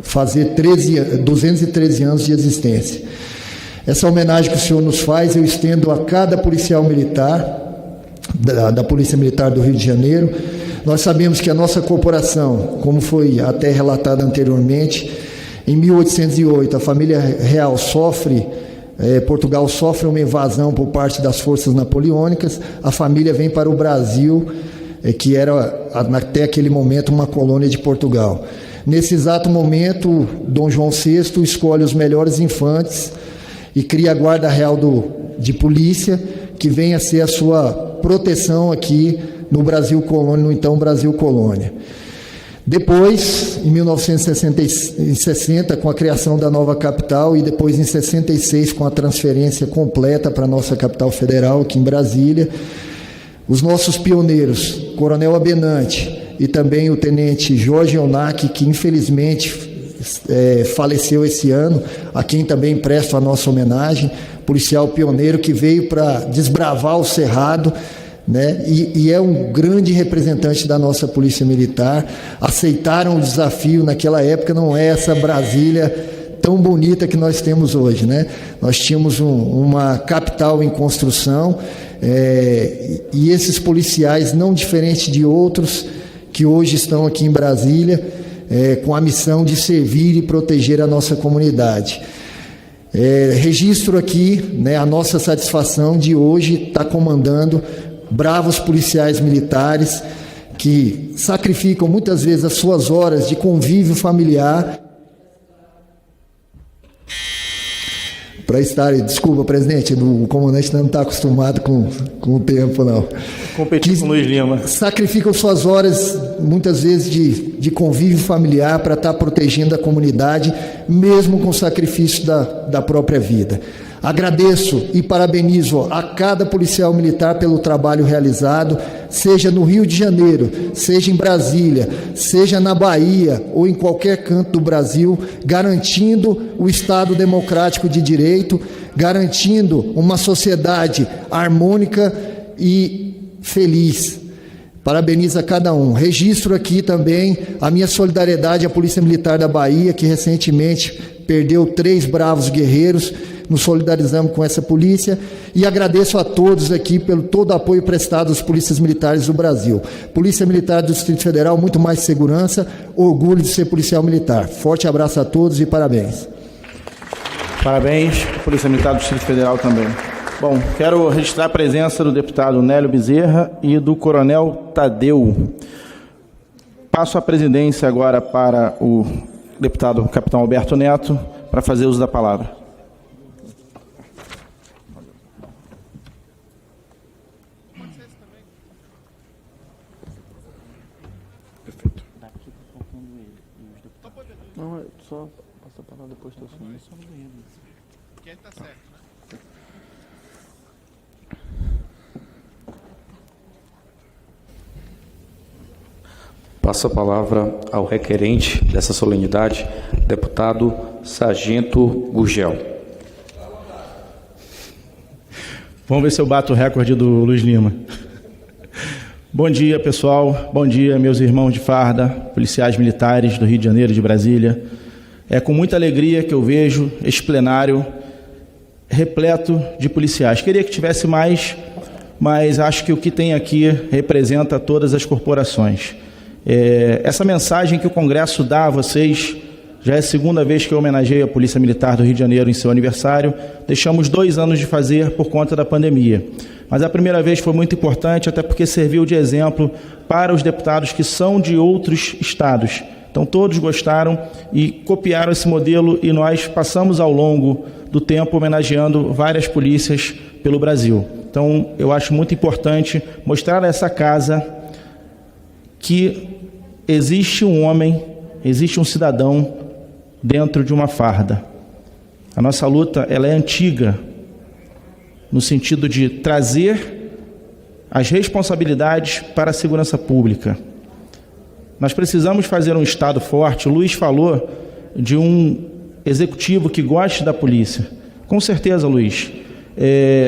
fazer 213 anos de existência. Essa homenagem que o senhor nos faz, eu estendo a cada policial militar da Polícia Militar do Rio de Janeiro. Nós sabemos que a nossa corporação, como foi até relatado anteriormente, em 1808 a família real Portugal sofre uma invasão por parte das forças napoleônicas, a família vem para o Brasil, que era até aquele momento uma colônia de Portugal. Nesse exato momento, Dom João VI escolhe os melhores infantes e cria a Guarda Real de Polícia, que vem a ser a sua proteção aqui no Brasil Colônia, no então Brasil Colônia. Depois, em 1960, com a criação da nova capital, e depois em 66, com a transferência completa para a nossa capital federal, aqui em Brasília, os nossos pioneiros, Coronel Abenante e também o Tenente Jorge Onac, que infelizmente faleceu esse ano, a quem também presto a nossa homenagem, policial pioneiro que veio para desbravar o Cerrado, né? E é um grande representante da nossa Polícia Militar. Aceitaram o desafio naquela época, não é essa Brasília tão bonita que nós temos hoje, né? Nós tínhamos uma capital em construção, e esses policiais, não diferente de outros que hoje estão aqui em Brasília, com a missão de servir e proteger a nossa comunidade. Registro aqui, né, a nossa satisfação de hoje estar comandando bravos policiais militares que sacrificam muitas vezes as suas horas de convívio familiar para estar. Desculpa, presidente, o comandante não está acostumado com o tempo, não. Competir com o Luiz Lima. Sacrificam suas horas, muitas vezes, de convívio familiar para estar protegendo a comunidade, mesmo com o sacrifício da própria vida. Agradeço e parabenizo a cada policial militar pelo trabalho realizado, seja no Rio de Janeiro, seja em Brasília, seja na Bahia ou em qualquer canto do Brasil, garantindo o Estado democrático de direito, garantindo uma sociedade harmônica e feliz. Parabenizo a cada um. Registro aqui também a minha solidariedade à Polícia Militar da Bahia, que recentemente perdeu 3 bravos guerreiros. Nos solidarizamos com essa polícia e agradeço a todos aqui pelo todo o apoio prestado às polícias militares do Brasil. Polícia Militar do Distrito Federal, muito mais segurança, orgulho de ser policial militar. Forte abraço a todos e parabéns. Parabéns, Polícia Militar do Distrito Federal também. Bom, quero registrar a presença do deputado Nélio Bezerra e do coronel Tadeu. Passo a presidência agora para o deputado capitão Alberto Neto, para fazer uso da palavra. Não, só passa a palavra depois do assunto. Quem tá certo, né? Passo a palavra ao requerente dessa solenidade, deputado Sargento Gurgel. Vamos ver se eu bato o recorde do Luiz Lima. Bom dia, pessoal. Bom dia, meus irmãos de farda, policiais militares do Rio de Janeiro e de Brasília. É com muita alegria que eu vejo este plenário repleto de policiais. Queria que tivesse mais, mas acho que o que tem aqui representa todas as corporações. Essa mensagem que o Congresso dá a vocês, já é a segunda vez que eu homenageio a Polícia Militar do Rio de Janeiro em seu aniversário. Deixamos 2 anos de fazer por conta da pandemia. Mas a primeira vez foi muito importante, até porque serviu de exemplo para os deputados que são de outros estados. Então todos gostaram e copiaram esse modelo e nós passamos ao longo do tempo homenageando várias polícias pelo Brasil. Então eu acho muito importante mostrar a essa casa que existe um homem, existe um cidadão dentro de uma farda. A nossa luta ela é antiga, no sentido de trazer as responsabilidades para a segurança pública. Nós precisamos fazer um Estado forte. O Luiz falou de um executivo que goste da polícia. Com certeza, Luiz.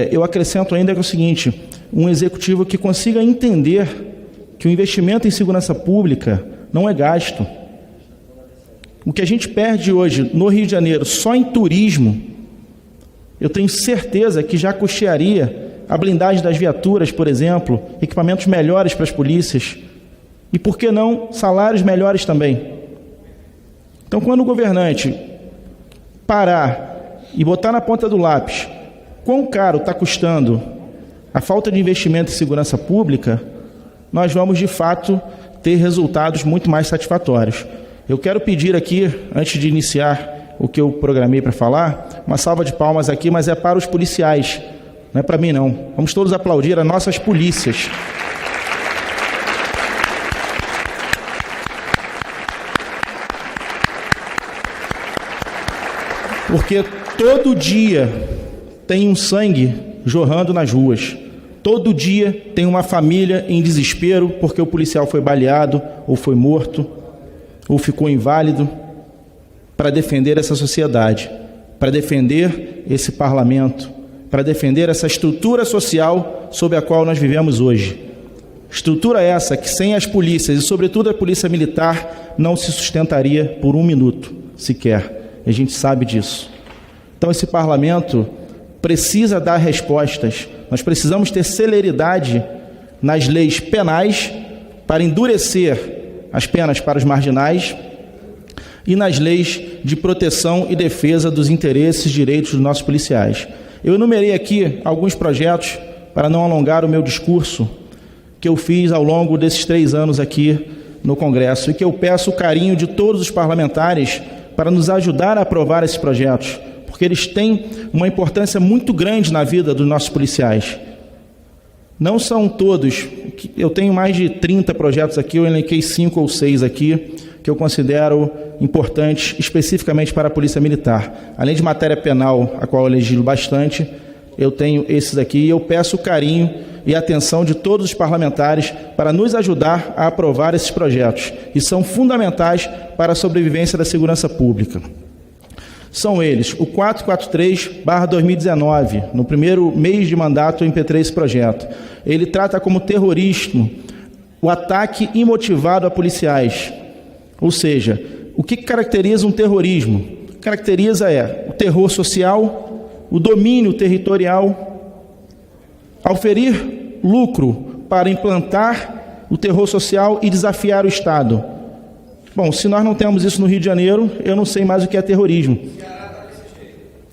Eu acrescento ainda que é o seguinte, um executivo que consiga entender que o investimento em segurança pública não é gasto. O que a gente perde hoje no Rio de Janeiro só em turismo, eu tenho certeza que já custearia a blindagem das viaturas, por exemplo, equipamentos melhores para as polícias e, por que não, salários melhores também. Então, quando o governante parar e botar na ponta do lápis quão caro está custando a falta de investimento em segurança pública, nós vamos, de fato, ter resultados muito mais satisfatórios. Eu quero pedir aqui, antes de iniciar o que eu programei para falar, uma salva de palmas aqui, mas é para os policiais, não é para mim não. Vamos todos aplaudir as nossas polícias. Porque todo dia tem um sangue jorrando nas ruas. Todo dia tem uma família em desespero porque o policial foi baleado, ou foi morto, ou ficou inválido, para defender essa sociedade, para defender esse parlamento, para defender essa estrutura social sob a qual nós vivemos hoje. Estrutura essa que sem as polícias, e sobretudo a polícia militar, não se sustentaria por 1 minuto sequer. E a gente sabe disso. Então esse parlamento precisa dar respostas. Nós precisamos ter celeridade nas leis penais para endurecer as penas para os marginais e nas leis de proteção e defesa dos interesses e direitos dos nossos policiais. Eu enumerei aqui alguns projetos, para não alongar o meu discurso, que eu fiz ao longo desses 3 anos aqui no Congresso e que eu peço o carinho de todos os parlamentares para nos ajudar a aprovar esses projetos, porque eles têm uma importância muito grande na vida dos nossos policiais. Não são todos, eu tenho mais de 30 projetos aqui, eu elenquei 5 ou 6 aqui, que eu considero importantes especificamente para a Polícia Militar. Além de matéria penal, a qual eu legislo bastante, eu tenho esses aqui e eu peço o carinho e a atenção de todos os parlamentares para nos ajudar a aprovar esses projetos, e são fundamentais para a sobrevivência da segurança pública. São eles, o 443/2019, no primeiro mês de mandato eu impetrei esse projeto. Ele trata como terrorismo o ataque imotivado a policiais. Ou seja, o que caracteriza um terrorismo? Caracteriza o terror social, o domínio territorial, auferir lucro para implantar o terror social e desafiar o Estado. Bom, se nós não temos isso no Rio de Janeiro, eu não sei mais o que é terrorismo.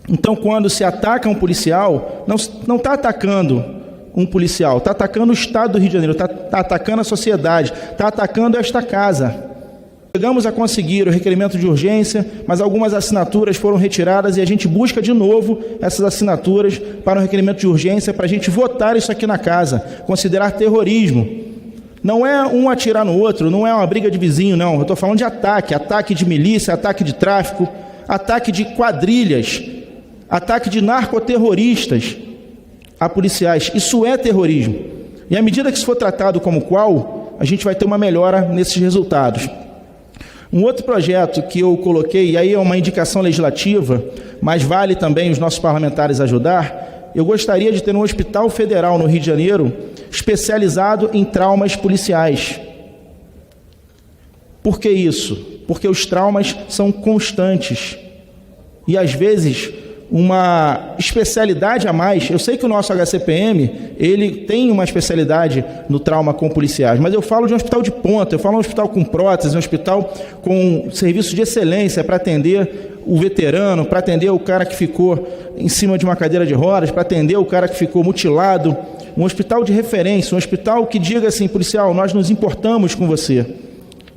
Então, quando se ataca um policial, não está atacando um policial, está atacando o Estado do Rio de Janeiro, está atacando a sociedade, está atacando esta casa. Chegamos a conseguir o requerimento de urgência, mas algumas assinaturas foram retiradas e a gente busca de novo essas assinaturas para o requerimento de urgência para a gente votar isso aqui na casa, considerar terrorismo. Não é um atirar no outro, não é uma briga de vizinho, não. Eu estou falando de ataque de milícia, ataque de tráfico, ataque de quadrilhas, ataque de narcoterroristas a policiais. Isso é terrorismo. E à medida que isso for tratado como qual, a gente vai ter uma melhora nesses resultados. Um outro projeto que eu coloquei, e aí é uma indicação legislativa, mas vale também os nossos parlamentares ajudar, eu gostaria de ter um hospital federal no Rio de Janeiro especializado em traumas policiais. Por que isso? Porque os traumas são constantes. E às vezes uma especialidade a mais. Eu sei que o nosso HCPM, ele tem uma especialidade no trauma com policiais, mas eu falo de um hospital de ponta, eu falo de um hospital com prótese, um hospital com serviço de excelência para atender o veterano, para atender o cara que ficou em cima de uma cadeira de rodas, para atender o cara que ficou mutilado, um hospital de referência, um hospital que diga assim, policial, nós nos importamos com você.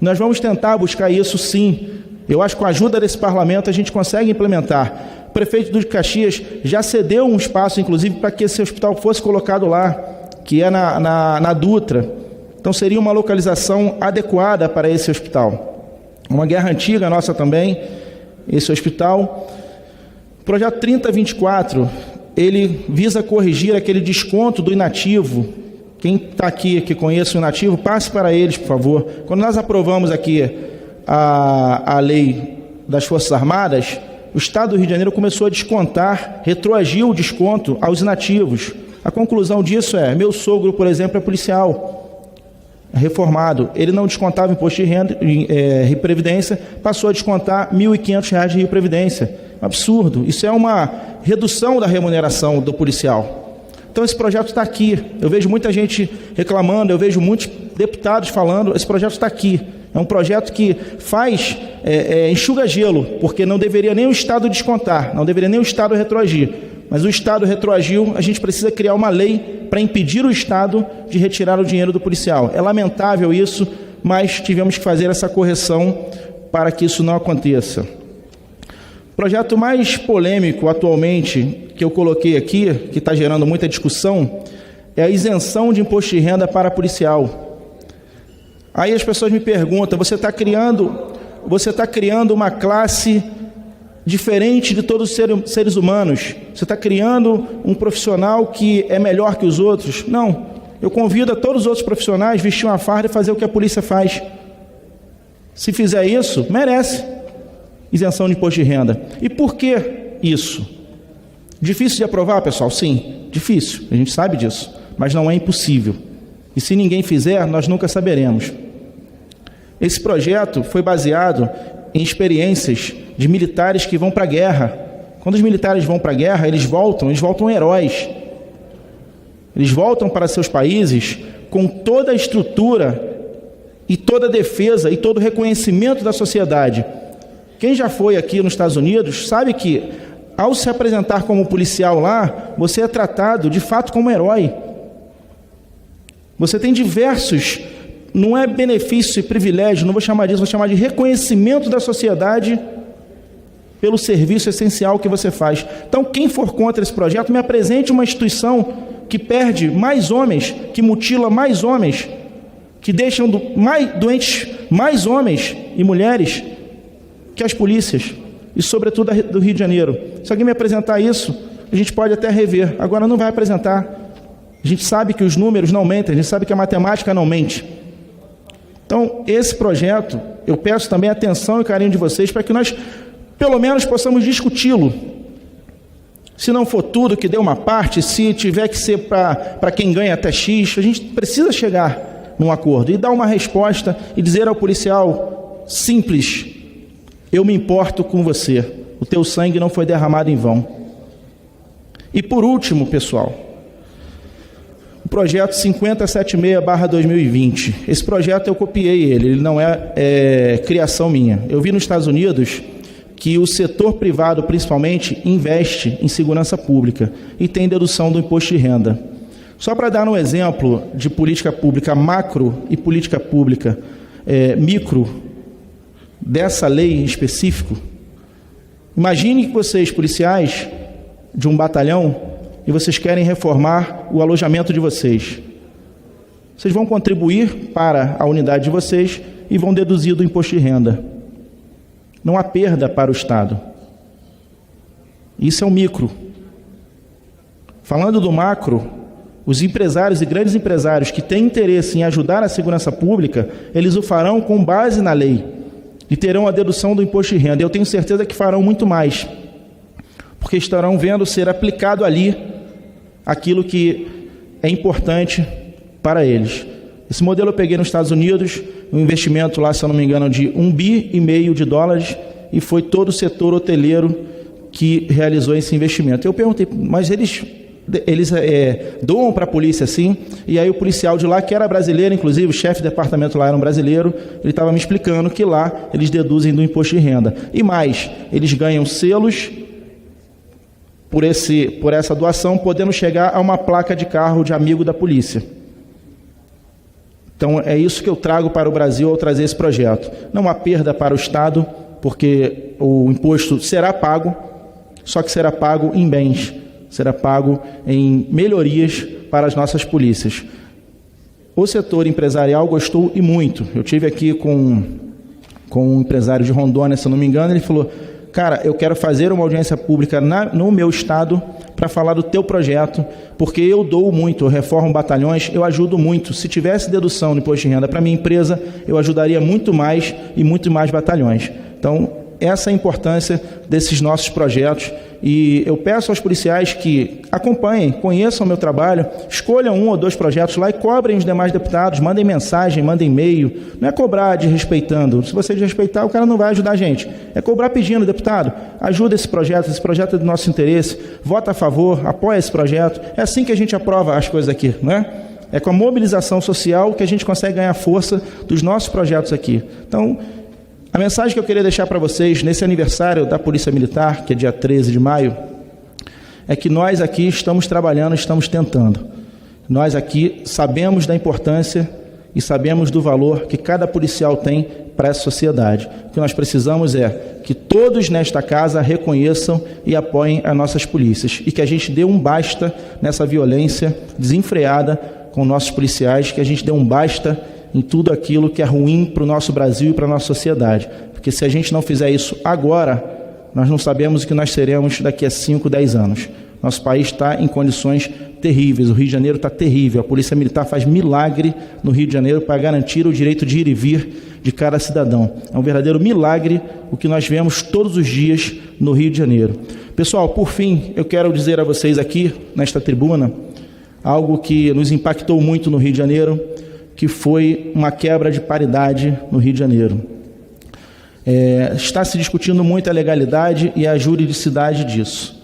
Nós vamos tentar buscar isso sim. Eu acho que com a ajuda desse parlamento a gente consegue implementar. O prefeito de Caxias já cedeu um espaço, inclusive, para que esse hospital fosse colocado lá, que é na Dutra. Então seria uma localização adequada para esse hospital. Uma guerra antiga nossa também, esse hospital. O projeto 3024, ele visa corrigir aquele desconto do inativo. Quem está aqui, que conhece o inativo, passe para eles, por favor. Quando nós aprovamos aqui a lei das Forças Armadas, o Estado do Rio de Janeiro começou a descontar, retroagiu o desconto aos inativos. A conclusão disso é, meu sogro, por exemplo, é policial, reformado. Ele não descontava imposto de renda e previdência, passou a descontar R$ 1.500 de previdência. Absurdo. Isso é uma redução da remuneração do policial. Então esse projeto está aqui. Eu vejo muita gente reclamando, eu vejo muitos deputados falando, esse projeto está aqui. É um projeto que faz, enxuga gelo, porque não deveria nem o Estado descontar, não deveria nem o Estado retroagir. Mas o Estado retroagiu, a gente precisa criar uma lei para impedir o Estado de retirar o dinheiro do policial. É lamentável isso, mas tivemos que fazer essa correção para que isso não aconteça. O projeto mais polêmico atualmente, que eu coloquei aqui, que está gerando muita discussão, é a isenção de imposto de renda para policial. Aí as pessoas me perguntam, você está criando uma classe diferente de todos os seres humanos? Você está criando um profissional que é melhor que os outros? Não. Eu convido a todos os outros profissionais a vestir uma farda e fazer o que a polícia faz. Se fizer isso, merece isenção de imposto de renda. E por que isso? Difícil de aprovar, pessoal? Sim, difícil. A gente sabe disso. Mas não é impossível. E se ninguém fizer, nós nunca saberemos. Esse projeto foi baseado em experiências de militares que vão para a guerra. Quando os militares vão para a guerra, eles voltam heróis. Eles voltam para seus países com toda a estrutura e toda a defesa e todo o reconhecimento da sociedade. Quem já foi aqui nos Estados Unidos sabe que, ao se apresentar como policial lá, você é tratado de fato como herói. Você tem diversos, não é benefício e privilégio, não vou chamar disso, vou chamar de reconhecimento da sociedade pelo serviço essencial que você faz. Então, quem for contra esse projeto, me apresente uma instituição que perde mais homens, que mutila mais homens, que deixam doentes mais homens e mulheres que as polícias, e sobretudo do Rio de Janeiro. Se alguém me apresentar isso, a gente pode até rever. Agora não vai apresentar. A gente sabe que os números não mentem, a gente sabe que a matemática não mente. Então, esse projeto, eu peço também atenção e carinho de vocês para que nós, pelo menos, possamos discuti-lo. Se não for tudo que dê uma parte, se tiver que ser para quem ganha até X, a gente precisa chegar num acordo e dar uma resposta e dizer ao policial simples: eu me importo com você, o teu sangue não foi derramado em vão. E por último, pessoal, o projeto 5076/2020. Esse projeto eu copiei ele não é criação minha. Eu vi nos Estados Unidos que o setor privado, principalmente, investe em segurança pública e tem dedução do imposto de renda. Só para dar um exemplo de política pública macro e política pública micro dessa lei em específico, imagine que vocês, policiais de um batalhão, e vocês querem reformar o alojamento de vocês. Vocês vão contribuir para a unidade de vocês e vão deduzir do imposto de renda. Não há perda para o Estado. Isso é o micro. Falando do macro, os empresários e grandes empresários que têm interesse em ajudar a segurança pública, eles o farão com base na lei e terão a dedução do imposto de renda. Eu tenho certeza que farão muito mais, porque estarão vendo ser aplicado ali aquilo que é importante para eles. Esse modelo eu peguei nos Estados Unidos, um investimento lá, se eu não me engano, de $1,5 bilhão, e foi todo o setor hoteleiro que realizou esse investimento. Eu perguntei, mas eles doam para a polícia, sim? E aí o policial de lá, que era brasileiro, inclusive o chefe de departamento lá era um brasileiro, ele estava me explicando que lá eles deduzem do imposto de renda. E mais, eles ganham selos por essa doação, podendo chegar a uma placa de carro de amigo da polícia. Então é isso que eu trago para o Brasil ao trazer esse projeto. Não há perda para o Estado, porque o imposto será pago, só que será pago em bens, será pago em melhorias para as nossas polícias. O setor empresarial gostou e muito. Eu tive aqui com um empresário de Rondônia, se eu não me engano, ele falou, cara, eu quero fazer uma audiência pública no meu estado para falar do teu projeto, porque eu dou muito, eu reformo batalhões, eu ajudo muito. Se tivesse dedução no imposto de renda para minha empresa, eu ajudaria muito mais e muito mais batalhões. Então, essa é a importância desses nossos projetos e eu peço aos policiais que acompanhem, conheçam o meu trabalho, escolham 1 ou 2 projetos lá e cobrem os demais deputados, mandem mensagem, mandem e-mail. Não é cobrar desrespeitando. Se você desrespeitar, o cara não vai ajudar a gente. É cobrar pedindo, deputado, ajuda esse projeto é do nosso interesse, vota a favor, apoia esse projeto. É assim que a gente aprova as coisas aqui, não é? É com a mobilização social que a gente consegue ganhar força dos nossos projetos aqui. Então, a mensagem que eu queria deixar para vocês nesse aniversário da Polícia Militar, que é dia 13 de maio, é que nós aqui estamos trabalhando, estamos tentando. Nós aqui sabemos da importância e sabemos do valor que cada policial tem para essa sociedade. O que nós precisamos é que todos nesta casa reconheçam e apoiem as nossas polícias e que a gente dê um basta nessa violência desenfreada com nossos policiais, que a gente dê um basta em tudo aquilo que é ruim para o nosso Brasil e para a nossa sociedade. Porque se a gente não fizer isso agora, nós não sabemos o que nós seremos daqui a 5, 10 anos. Nosso país está em condições terríveis, o Rio de Janeiro está terrível, a Polícia Militar faz milagre no Rio de Janeiro para garantir o direito de ir e vir de cada cidadão. É um verdadeiro milagre o que nós vemos todos os dias no Rio de Janeiro. Pessoal, por fim, eu quero dizer a vocês aqui, nesta tribuna, algo que nos impactou muito no Rio de Janeiro, que foi uma quebra de paridade no Rio de Janeiro. Está se discutindo muito a legalidade e a juridicidade disso.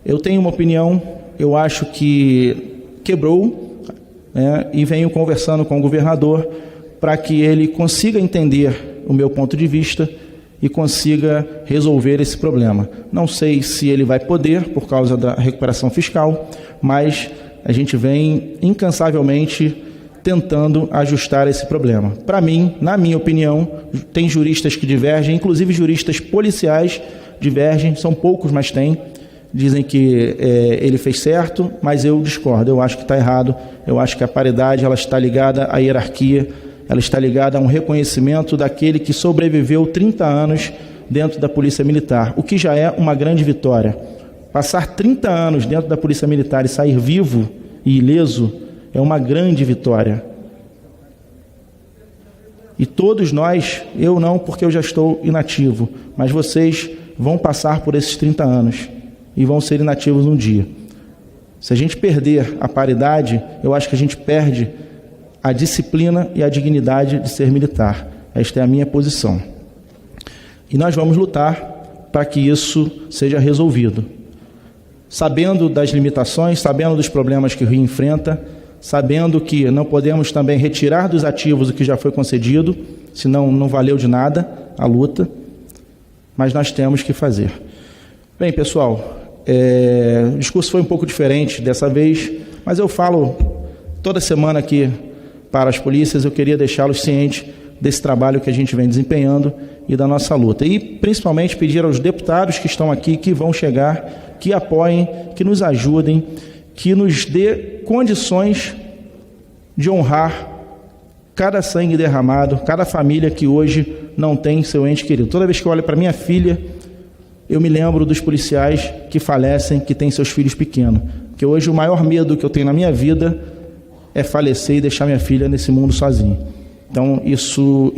Eu tenho uma opinião, eu acho que quebrou, e venho conversando com o governador para que ele consiga entender o meu ponto de vista e consiga resolver esse problema. Não sei se ele vai poder, por causa da recuperação fiscal, mas a gente vem incansavelmente tentando ajustar esse problema. Para mim, na minha opinião, tem juristas que divergem, inclusive juristas policiais divergem, são poucos, mas tem. Dizem que ele fez certo, mas eu discordo, eu acho que está errado. Eu acho que a paridade ela está ligada à hierarquia, ela está ligada a um reconhecimento daquele que sobreviveu 30 anos dentro da Polícia Militar, o que já é uma grande vitória. Passar 30 anos dentro da Polícia Militar e sair vivo e ileso é uma grande vitória. E todos nós, eu não, porque eu já estou inativo, mas vocês vão passar por esses 30 anos e vão ser inativos um dia. Se a gente perder a paridade, eu acho que a gente perde a disciplina e a dignidade de ser militar. Esta é a minha posição. E nós vamos lutar para que isso seja resolvido. Sabendo das limitações, sabendo dos problemas que o Rio enfrenta, sabendo que não podemos também retirar dos ativos o que já foi concedido, senão não valeu de nada a luta, mas nós temos que fazer. Bem, pessoal, o discurso foi um pouco diferente dessa vez, mas eu falo toda semana aqui para as polícias, eu queria deixá-los cientes desse trabalho que a gente vem desempenhando e da nossa luta. E, principalmente, pedir aos deputados que estão aqui, que vão chegar, que apoiem, que nos ajudem, que nos dê condições de honrar cada sangue derramado, cada família que hoje não tem seu ente querido. Toda vez que eu olho para minha filha, eu me lembro dos policiais que falecem, que têm seus filhos pequenos. Porque hoje o maior medo que eu tenho na minha vida é falecer e deixar minha filha nesse mundo sozinha. Então, isso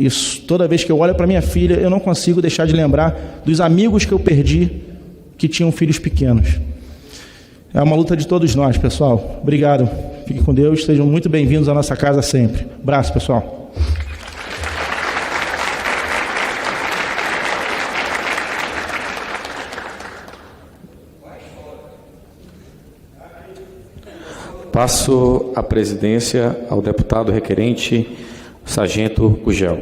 toda vez que eu olho para minha filha, eu não consigo deixar de lembrar dos amigos que eu perdi que tinham filhos pequenos. É uma luta de todos nós, pessoal. Obrigado. Fiquem com Deus. Sejam muito bem-vindos à nossa casa sempre. Abraço, pessoal. Passo a presidência ao deputado requerente, Sargento Gugel.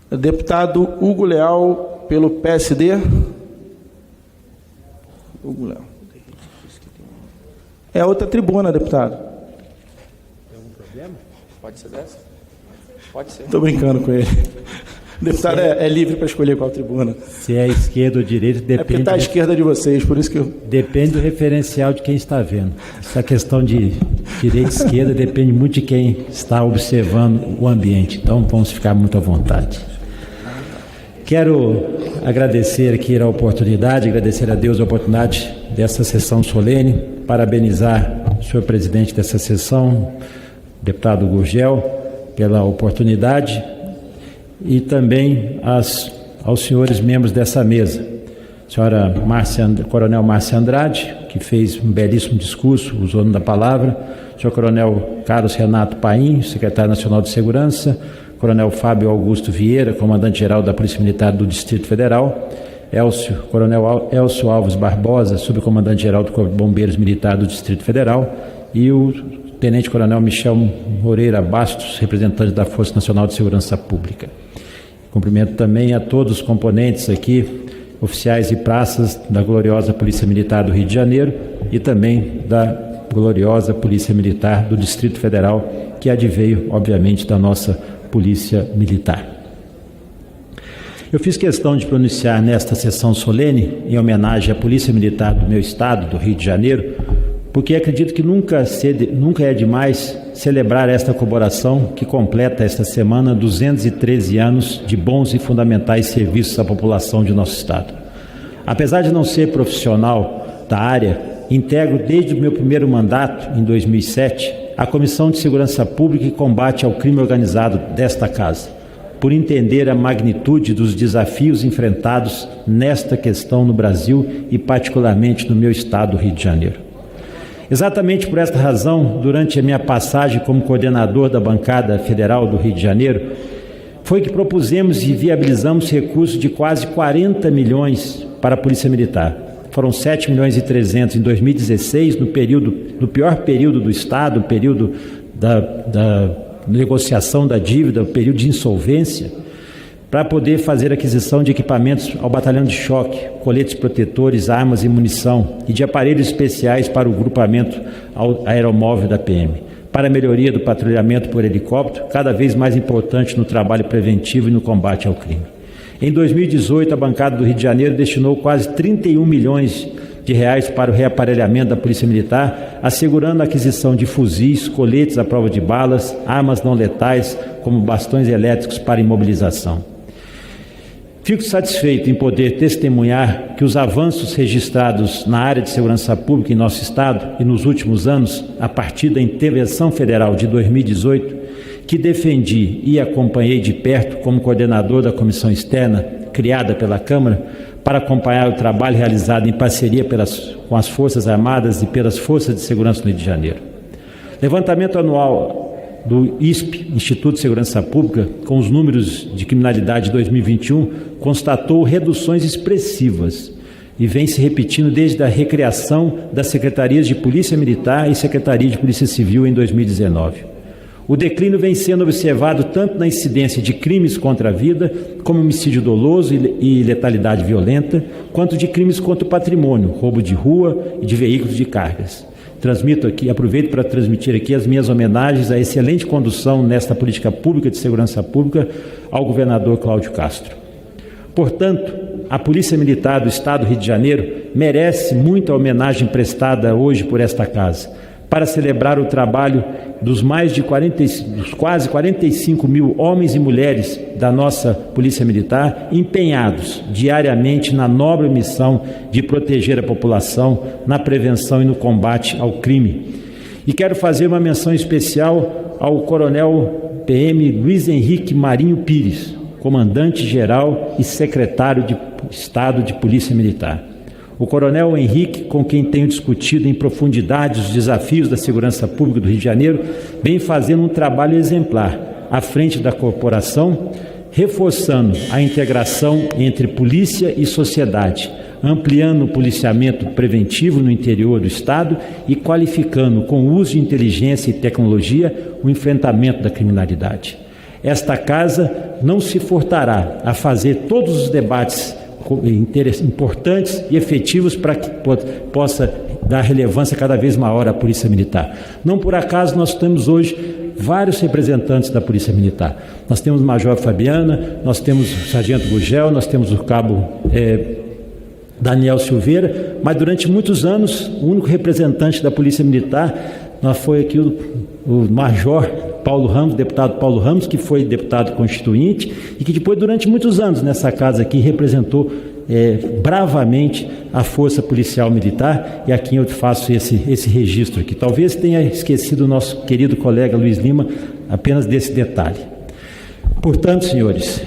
Deputado Hugo Leal, pelo PSD. Hugo Leal. É outra tribuna, deputado. Tem algum problema? Pode ser dessa? Pode ser. Estou brincando com ele. O deputado é livre para escolher qual tribuna. Se é esquerda ou direita, É porque depende. está à esquerda de vocês, por isso que eu... Depende do referencial de quem está vendo. Essa questão de direita e esquerda depende muito de quem está observando o ambiente. Então, vamos ficar muito à vontade. Quero agradecer aqui a oportunidade, agradecer a Deus a oportunidade dessa sessão solene, parabenizar o senhor presidente dessa sessão, deputado Gurgel, pela oportunidade, e também aos senhores membros dessa mesa. Senhora Coronel Márcia Andrade, que fez um belíssimo discurso, usou da palavra, senhor Coronel Carlos Renato Paim, secretário nacional de Segurança, Coronel Fábio Augusto Vieira, comandante-geral da Polícia Militar do Distrito Federal, Coronel Elcio Alves Barbosa, subcomandante-geral do Corpo de Bombeiros Militar do Distrito Federal, e o Tenente-Coronel Michel Moreira Bastos, representante da Força Nacional de Segurança Pública. Cumprimento também a todos os componentes aqui, oficiais e praças da gloriosa Polícia Militar do Rio de Janeiro e também da gloriosa Polícia Militar do Distrito Federal, que adveio, obviamente, da nossa Polícia Militar. Eu fiz questão de pronunciar nesta sessão solene, em homenagem à Polícia Militar do meu estado, do Rio de Janeiro, porque acredito que nunca é demais celebrar esta comemoração que completa esta semana 213 anos de bons e fundamentais serviços à população de nosso estado. Apesar de não ser profissional da área, integro desde o meu primeiro mandato, em 2007, a Comissão de Segurança Pública e Combate ao Crime Organizado desta casa, por entender a magnitude dos desafios enfrentados nesta questão no Brasil e particularmente no meu estado, Rio de Janeiro. Exatamente por esta razão, durante a minha passagem como coordenador da bancada federal do Rio de Janeiro, foi que propusemos e viabilizamos recursos de quase 40 milhões para a Polícia Militar. Foram 7 milhões e 300 em 2016, no pior período do Estado, o período da negociação da dívida, o período de insolvência, para poder fazer aquisição de equipamentos ao batalhão de choque, coletes protetores, armas e munição, e de aparelhos especiais para o grupamento aeromóvel da PM, para a melhoria do patrulhamento por helicóptero, cada vez mais importante no trabalho preventivo e no combate ao crime. Em 2018, a bancada do Rio de Janeiro destinou quase 31 milhões de reais para o reaparelhamento da Polícia Militar, assegurando a aquisição de fuzis, coletes à prova de balas, armas não letais, como bastões elétricos para imobilização. Fico satisfeito em poder testemunhar que os avanços registrados na área de segurança pública em nosso Estado e nos últimos anos, a partir da intervenção federal de 2018, que defendi e acompanhei de perto como coordenador da comissão externa criada pela Câmara para acompanhar o trabalho realizado em parceria com as Forças Armadas e pelas Forças de Segurança do Rio de Janeiro. Levantamento anual do ISP, Instituto de Segurança Pública, com os números de criminalidade de 2021, constatou reduções expressivas e vem se repetindo desde a recriação das Secretarias de Polícia Militar e Secretaria de Polícia Civil em 2019. O declínio vem sendo observado tanto na incidência de crimes contra a vida, como homicídio doloso e letalidade violenta, quanto de crimes contra o patrimônio, roubo de rua e de veículos de cargas. Aproveito para transmitir aqui as minhas homenagens à excelente condução nesta política pública de segurança pública ao governador Cláudio Castro. Portanto, a Polícia Militar do Estado do Rio de Janeiro merece muita homenagem prestada hoje por esta casa, para celebrar o trabalho dos quase 45 mil homens e mulheres da nossa Polícia Militar empenhados diariamente na nobre missão de proteger a população na prevenção e no combate ao crime. E quero fazer uma menção especial ao Coronel PM Luiz Henrique Marinho Pires, comandante-geral e secretário de Estado de Polícia Militar. O Coronel Henrique, com quem tenho discutido em profundidade os desafios da segurança pública do Rio de Janeiro, vem fazendo um trabalho exemplar à frente da corporação reforçando a integração entre polícia e sociedade, ampliando o policiamento preventivo no interior do Estado e qualificando, com o uso de inteligência e tecnologia, o enfrentamento da criminalidade. Esta casa não se furtará a fazer todos os debates importantes e efetivos para que possa dar relevância cada vez maior à Polícia Militar. Não por acaso nós temos hoje vários representantes da Polícia Militar. Nós temos o Major Fabiana, nós temos o Sargento Gurgel, nós temos o Cabo Daniel Silveira, mas durante muitos anos o único representante da Polícia Militar foi aqui o Major Paulo Ramos, deputado Paulo Ramos, que foi deputado constituinte e que depois, durante muitos anos, nessa casa aqui, representou bravamente a Força Policial Militar, e aqui eu faço esse registro aqui. Talvez tenha esquecido o nosso querido colega Luiz Lima apenas desse detalhe. Portanto, senhores,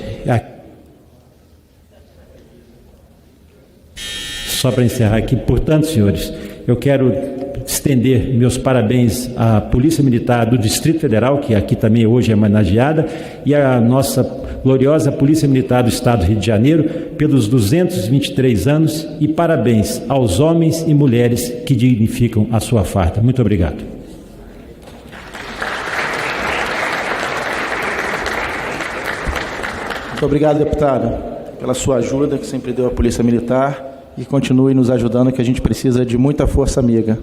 só para encerrar aqui, portanto, senhores, eu quero estender meus parabéns à Polícia Militar do Distrito Federal, que aqui também hoje é homenageada, e à nossa gloriosa Polícia Militar do Estado do Rio de Janeiro pelos 223 anos, e parabéns aos homens e mulheres que dignificam a sua farda. Muito obrigado. Muito obrigado, deputado, pela sua ajuda que sempre deu à Polícia Militar, e continue nos ajudando, que a gente precisa de muita força amiga.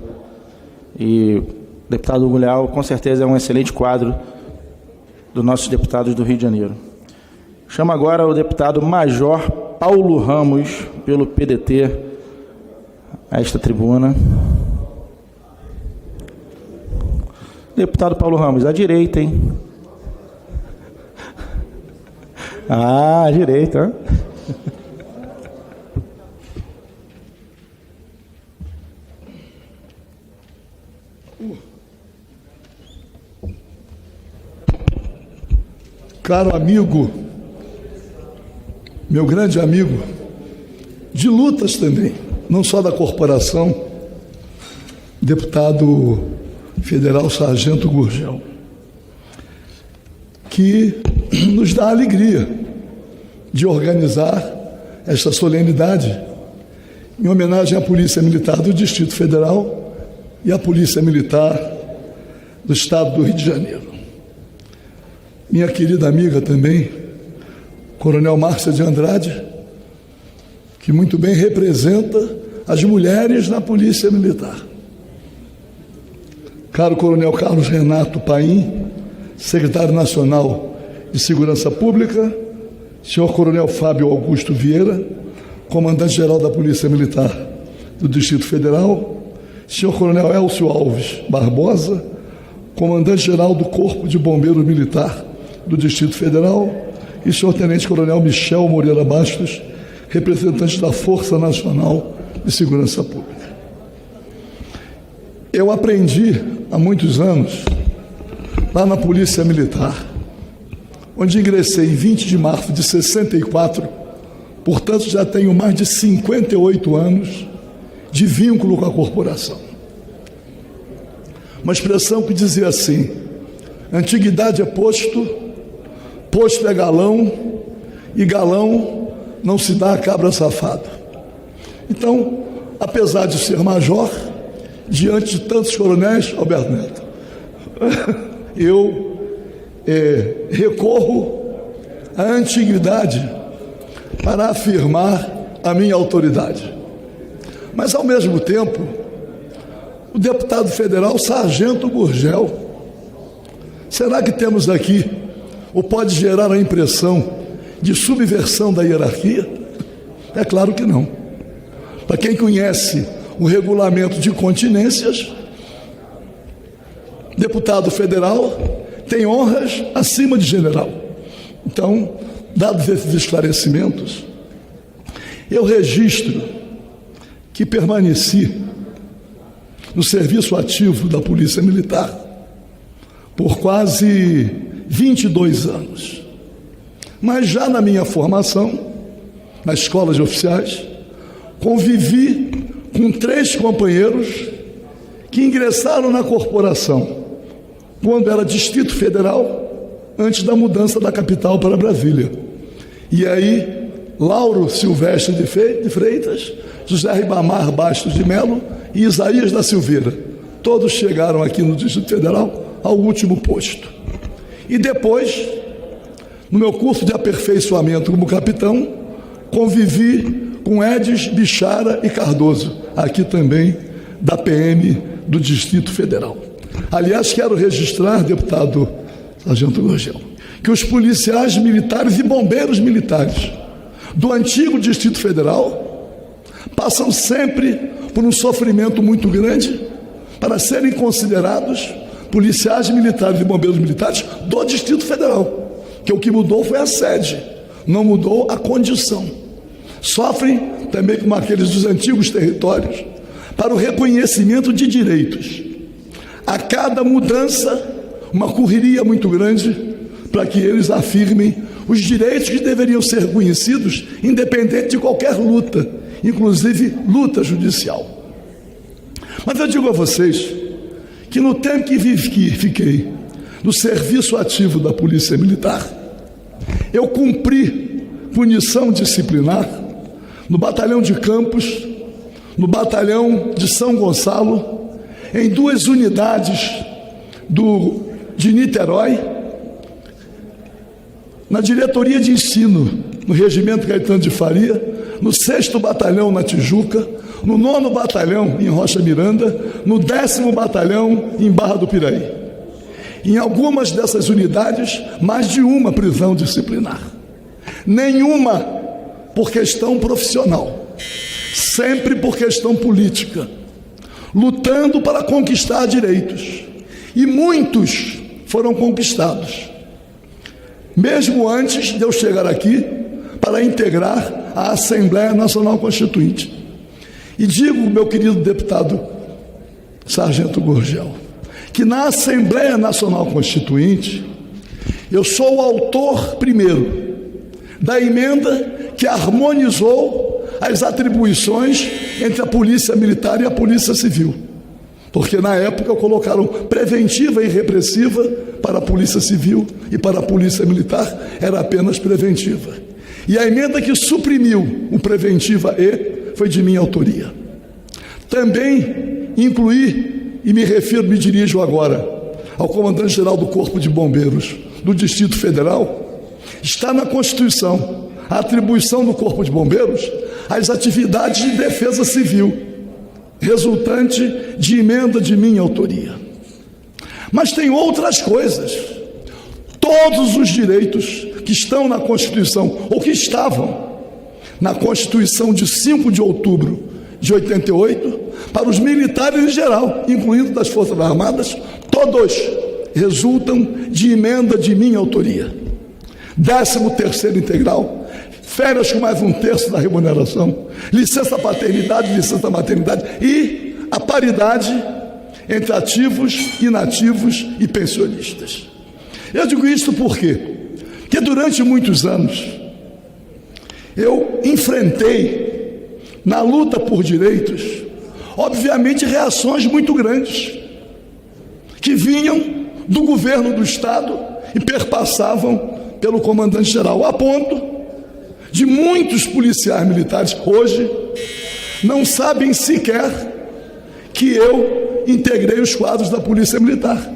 E o deputado Hugo Leal, com certeza, é um excelente quadro dos nossos deputados do Rio de Janeiro. Chamo agora o deputado Major Paulo Ramos, pelo PDT, a esta tribuna. Deputado Paulo Ramos, à direita, hein? Ah, à direita, hein? Caro amigo, meu grande amigo, de lutas também, não só da corporação, deputado federal Sargento Gurgel, que nos dá a alegria de organizar esta solenidade em homenagem à Polícia Militar do Distrito Federal e à Polícia Militar do Estado do Rio de Janeiro. Minha querida amiga também, Coronel Márcia de Andrade, que muito bem representa as mulheres na Polícia Militar. Caro Coronel Carlos Renato Paim, secretário nacional de Segurança Pública, senhor Coronel Fábio Augusto Vieira, comandante-geral da Polícia Militar do Distrito Federal, senhor Coronel Elcio Alves Barbosa, comandante-geral do Corpo de Bombeiros Militar do Distrito Federal, e senhor Tenente Coronel Michel Moreira Bastos, representante da Força Nacional de Segurança Pública. Eu aprendi há muitos anos, lá na Polícia Militar, onde ingressei em 20 de março de 64, portanto já tenho mais de 58 anos de vínculo com a corporação. Uma expressão que dizia assim: antiguidade é posto, posto é galão, e galão não se dá a cabra safado. Então, apesar de ser major, diante de tantos coronéis, Alberto Neto, eu recorro à antiguidade para afirmar a minha autoridade. Mas, ao mesmo tempo, o deputado federal Sargento Gurgel, será que temos aqui, ou pode gerar a impressão de subversão da hierarquia? É claro que não. Para quem conhece o regulamento de continências, deputado federal tem honras acima de general. Então, dados esses esclarecimentos, eu registro que permaneci no serviço ativo da Polícia Militar por quase 22 anos. Mas já na minha formação, na escola de oficiais, convivi com 3 companheiros que ingressaram na corporação quando era Distrito Federal, antes da mudança da capital para Brasília. E aí, Lauro Silvestre de Freitas, José Ribamar Bastos de Melo e Isaías da Silveira. Todos chegaram aqui no Distrito Federal ao último posto. E depois, no meu curso de aperfeiçoamento como capitão, convivi com Edis Bichara e Cardoso, aqui também da PM do Distrito Federal. Aliás, quero registrar, deputado Sargento Gurgel, que os policiais militares e bombeiros militares do antigo Distrito Federal passam sempre por um sofrimento muito grande para serem considerados policiais militares e bombeiros militares do Distrito Federal, que o que mudou foi a sede, não mudou a condição. Sofrem também como aqueles dos antigos territórios para o reconhecimento de direitos. A cada mudança, uma correria muito grande para que eles afirmem os direitos que deveriam ser reconhecidos, independente de qualquer luta, inclusive luta judicial. Mas eu digo a vocês que no tempo que fiquei no serviço ativo da Polícia Militar, eu cumpri punição disciplinar no Batalhão de Campos, no Batalhão de São Gonçalo, em 2 unidades de Niterói, na diretoria de ensino, no Regimento Caetano de Faria, no 6º Batalhão na Tijuca, no 9º Batalhão em Rocha Miranda, no 10º Batalhão em Barra do Piraí. Em algumas dessas unidades, mais de uma prisão disciplinar. Nenhuma por questão profissional, sempre por questão política, lutando para conquistar direitos. E muitos foram conquistados, mesmo antes de eu chegar aqui para integrar a Assembleia Nacional Constituinte. E digo, meu querido deputado Sargento Gurgel, que na Assembleia Nacional Constituinte eu sou o autor, primeiro, da emenda que harmonizou as atribuições entre a Polícia Militar e a Polícia Civil. Porque na época colocaram preventiva e repressiva para a Polícia Civil e para a Polícia Militar era apenas preventiva. E a emenda que suprimiu o preventiva E foi de minha autoria. Também incluí, e me dirijo agora ao comandante-geral do Corpo de Bombeiros do Distrito Federal, está na Constituição a atribuição do Corpo de Bombeiros às atividades de defesa civil, resultante de emenda de minha autoria. Mas tem outras coisas. Todos os direitos que estão na Constituição, ou que estavam na Constituição de 5 de outubro de 88, para os militares em geral, incluindo das Forças Armadas, todos resultam de emenda de minha autoria. 13º integral, férias com mais 1/3 da remuneração, licença paternidade, licença maternidade e a paridade entre ativos, inativos e pensionistas. Eu digo isso por quê? Porque durante muitos anos eu enfrentei na luta por direitos, obviamente, reações muito grandes que vinham do governo do Estado e perpassavam pelo comandante-geral, a ponto de muitos policiais militares hoje não sabem sequer que eu integrei os quadros da Polícia Militar.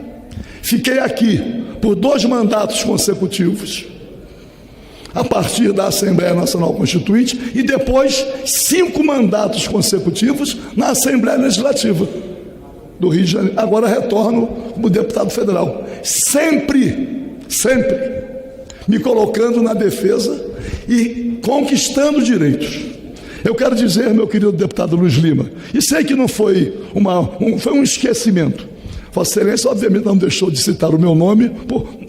Fiquei aqui por 2 mandatos consecutivos, a partir da Assembleia Nacional Constituinte, e depois 5 mandatos consecutivos na Assembleia Legislativa do Rio de Janeiro. Agora retorno como deputado federal, sempre me colocando na defesa e conquistando direitos. Eu quero dizer, meu querido deputado Luiz Lima, e sei que não foi foi um esquecimento. Vossa Excelência, obviamente, não deixou de citar o meu nome,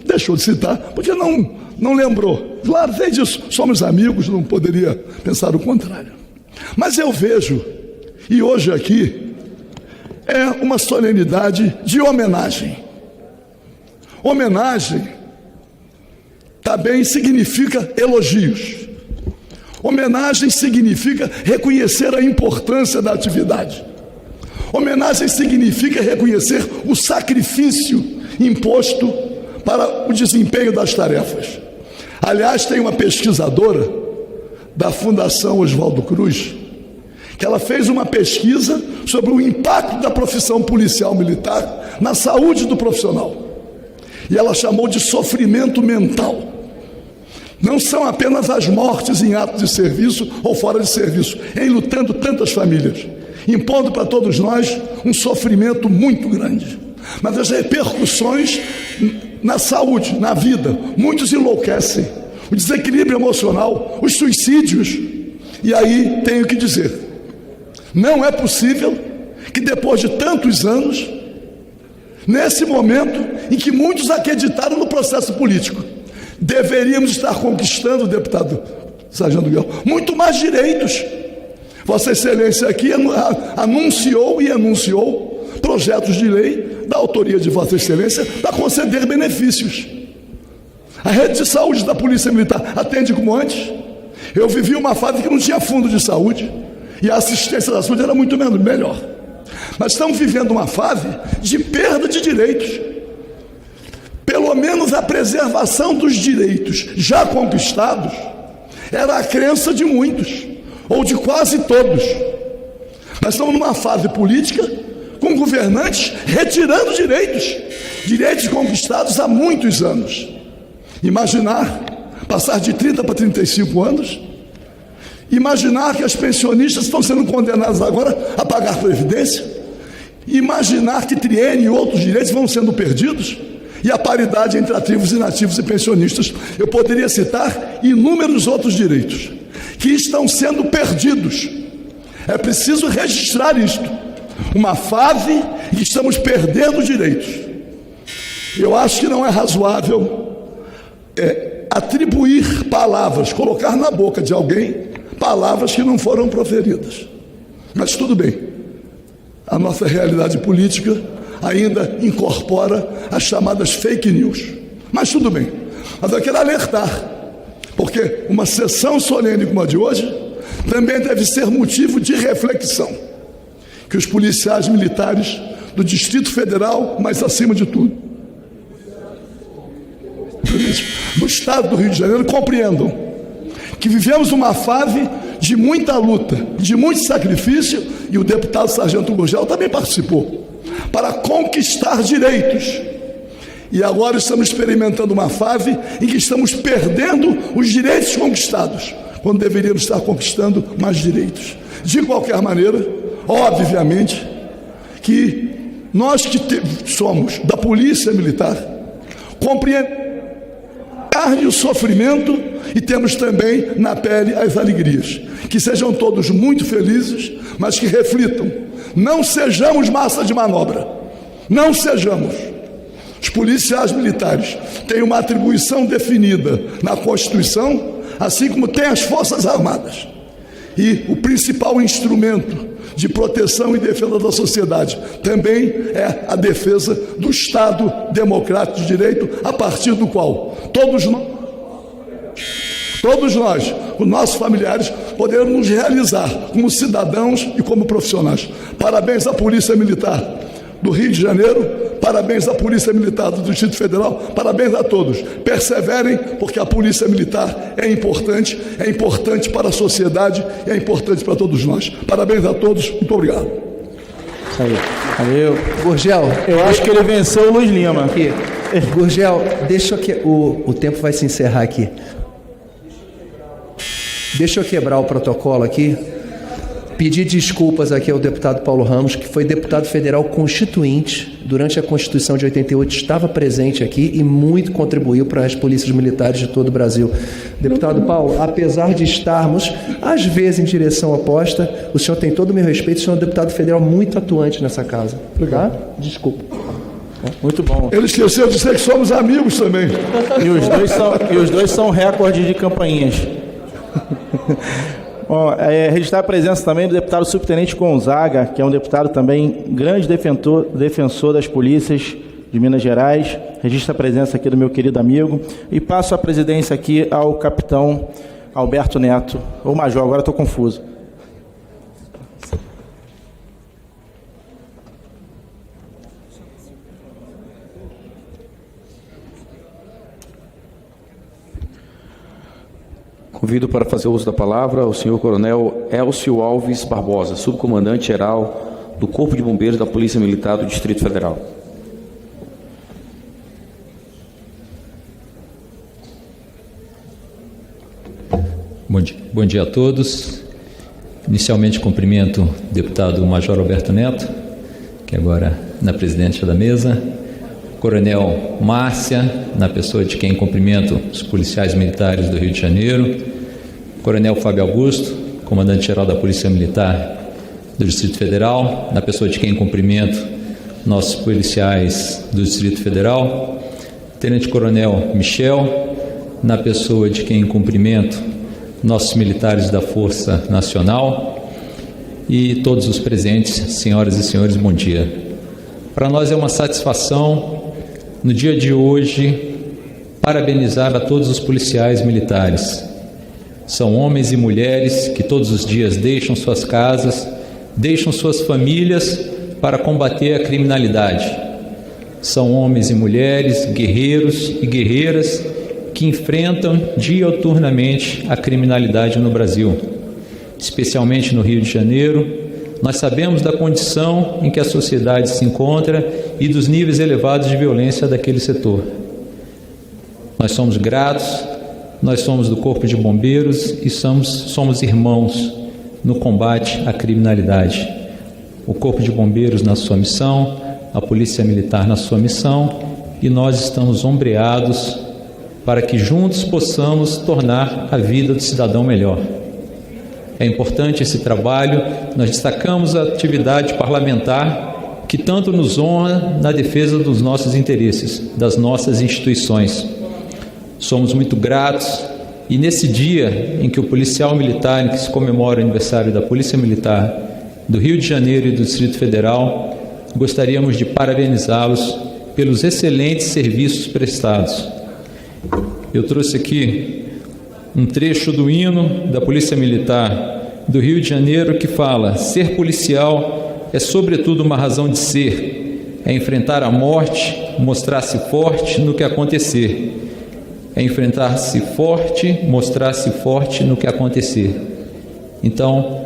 deixou de citar, porque não lembrou. Claro, sei disso, somos amigos, não poderia pensar o contrário. Mas eu vejo, e hoje aqui, é uma solenidade de homenagem. Homenagem também significa elogios. Homenagem significa reconhecer a importância da atividade. Homenagem significa reconhecer o sacrifício imposto para o desempenho das tarefas. Aliás, tem uma pesquisadora da Fundação Oswaldo Cruz, que ela fez uma pesquisa sobre o impacto da profissão policial militar na saúde do profissional. E ela chamou de sofrimento mental. Não são apenas as mortes em ato de serviço ou fora de serviço, em lutando tantas famílias, impondo para todos nós um sofrimento muito grande. Mas as repercussões na saúde, na vida, muitos enlouquecem, o desequilíbrio emocional, os suicídios. E aí tenho que dizer, não é possível que depois de tantos anos, nesse momento em que muitos acreditaram no processo político, deveríamos estar conquistando, deputado Sargento Guel, muito mais direitos. Vossa Excelência aqui anunciou e enunciou projetos de lei da autoria de Vossa Excelência para conceder benefícios. A rede de saúde da Polícia Militar atende como antes. Eu vivi uma fase que não tinha fundo de saúde e a assistência da saúde era muito melhor. Mas estamos vivendo uma fase de perda de direitos. Pelo menos a preservação dos direitos já conquistados era a crença de muitos, ou de quase todos. Nós estamos numa fase política com governantes retirando direitos conquistados há muitos anos. Imaginar passar de 30 para 35 anos, imaginar que as pensionistas estão sendo condenadas agora a pagar previdência, imaginar que triênio e outros direitos vão sendo perdidos, e a paridade entre ativos, inativos e pensionistas. Eu poderia citar inúmeros outros direitos que estão sendo perdidos. É preciso registrar isto. Uma fase em que estamos perdendo direitos. Eu acho que não é razoável atribuir palavras, colocar na boca de alguém palavras que não foram proferidas. Mas tudo bem. A nossa realidade política ainda incorpora as chamadas fake news. Mas tudo bem. Mas eu quero alertar, porque uma sessão solene como a de hoje também deve ser motivo de reflexão, que os policiais militares do Distrito Federal, mas acima de tudo, do Estado do Rio de Janeiro, compreendam que vivemos uma fase de muita luta, de muito sacrifício, e o deputado Sargento Gurgel também participou, para conquistar direitos. E agora estamos experimentando uma fase em que estamos perdendo os direitos conquistados, quando deveríamos estar conquistando mais direitos. De qualquer maneira, obviamente, que nós que somos da Polícia Militar, compreendemos o sofrimento e temos também na pele as alegrias. Que sejam todos muito felizes, mas que reflitam. Não sejamos massa de manobra. Não sejamos. Os policiais militares têm uma atribuição definida na Constituição, assim como tem as Forças Armadas. E o principal instrumento de proteção e defesa da sociedade também é a defesa do Estado democrático de direito, a partir do qual todos nós, os nossos familiares, poderemos nos realizar como cidadãos e como profissionais. Parabéns à Polícia Militar do Rio de Janeiro, parabéns à Polícia Militar do Distrito Federal, parabéns a todos. Perseverem, porque a Polícia Militar é importante para a sociedade, é importante para todos nós. Parabéns a todos, muito obrigado. Isso aí. Valeu. Gurgel, Eu acho que ele venceu o Luiz Lima. aqui. Gurgel, deixa que o tempo vai se encerrar aqui. Deixa eu quebrar o protocolo aqui. Pedir desculpas aqui ao deputado Paulo Ramos, que foi deputado federal constituinte durante a Constituição de 88, estava presente aqui e muito contribuiu para as polícias militares de todo o Brasil. Deputado Paulo, apesar de estarmos, às vezes, em direção oposta, o senhor tem todo o meu respeito, o senhor é um deputado federal muito atuante nessa casa. Obrigado. Tá? Desculpa. Muito bom. Ele esqueceu de dizer que somos amigos também. E os dois são recordes de campainhas. Bom, registrar a presença também do deputado subtenente Gonzaga, que é um deputado também grande defensor das polícias de Minas Gerais. Registro a presença aqui do meu querido amigo. E passo a presidência aqui ao capitão Alberto Neto, ou major, agora estou confuso. Convido para fazer uso da palavra o senhor Coronel Elcio Alves Barbosa, subcomandante-geral do Corpo de Bombeiros da Polícia Militar do Distrito Federal. Bom dia a todos. Inicialmente cumprimento o deputado Major Alberto Neto, que agora na presidência da mesa, Coronel Márcia, na pessoa de quem cumprimento os policiais militares do Rio de Janeiro, Coronel Fábio Augusto, comandante-geral da Polícia Militar do Distrito Federal, na pessoa de quem cumprimento nossos policiais do Distrito Federal, Tenente-Coronel Michel, na pessoa de quem cumprimento nossos militares da Força Nacional e todos os presentes, senhoras e senhores, bom dia. Para nós é uma satisfação, no dia de hoje, parabenizar a todos os policiais militares. São homens e mulheres que todos os dias deixam suas casas, deixam suas famílias para combater a criminalidade. São homens e mulheres, guerreiros e guerreiras que enfrentam diuturnamente a criminalidade no Brasil, especialmente no Rio de Janeiro. Nós sabemos da condição em que a sociedade se encontra e dos níveis elevados de violência daquele setor. Nós somos gratos, nós somos do Corpo de Bombeiros e somos irmãos no combate à criminalidade. O Corpo de Bombeiros na sua missão, a Polícia Militar na sua missão, e nós estamos ombreados para que juntos possamos tornar a vida do cidadão melhor. É importante esse trabalho. Nós destacamos a atividade parlamentar que tanto nos honra na defesa dos nossos interesses, das nossas instituições. Somos muito gratos e nesse dia em que o policial militar, em que se comemora o aniversário da Polícia Militar do Rio de Janeiro e do Distrito Federal, gostaríamos de parabenizá-los pelos excelentes serviços prestados. Eu trouxe aqui um trecho do hino da Polícia Militar do Rio de Janeiro que fala: ser policial é sobretudo uma razão de ser, é enfrentar a morte, mostrar-se forte no que acontecer. É enfrentar-se forte, mostrar-se forte no que acontecer. Então,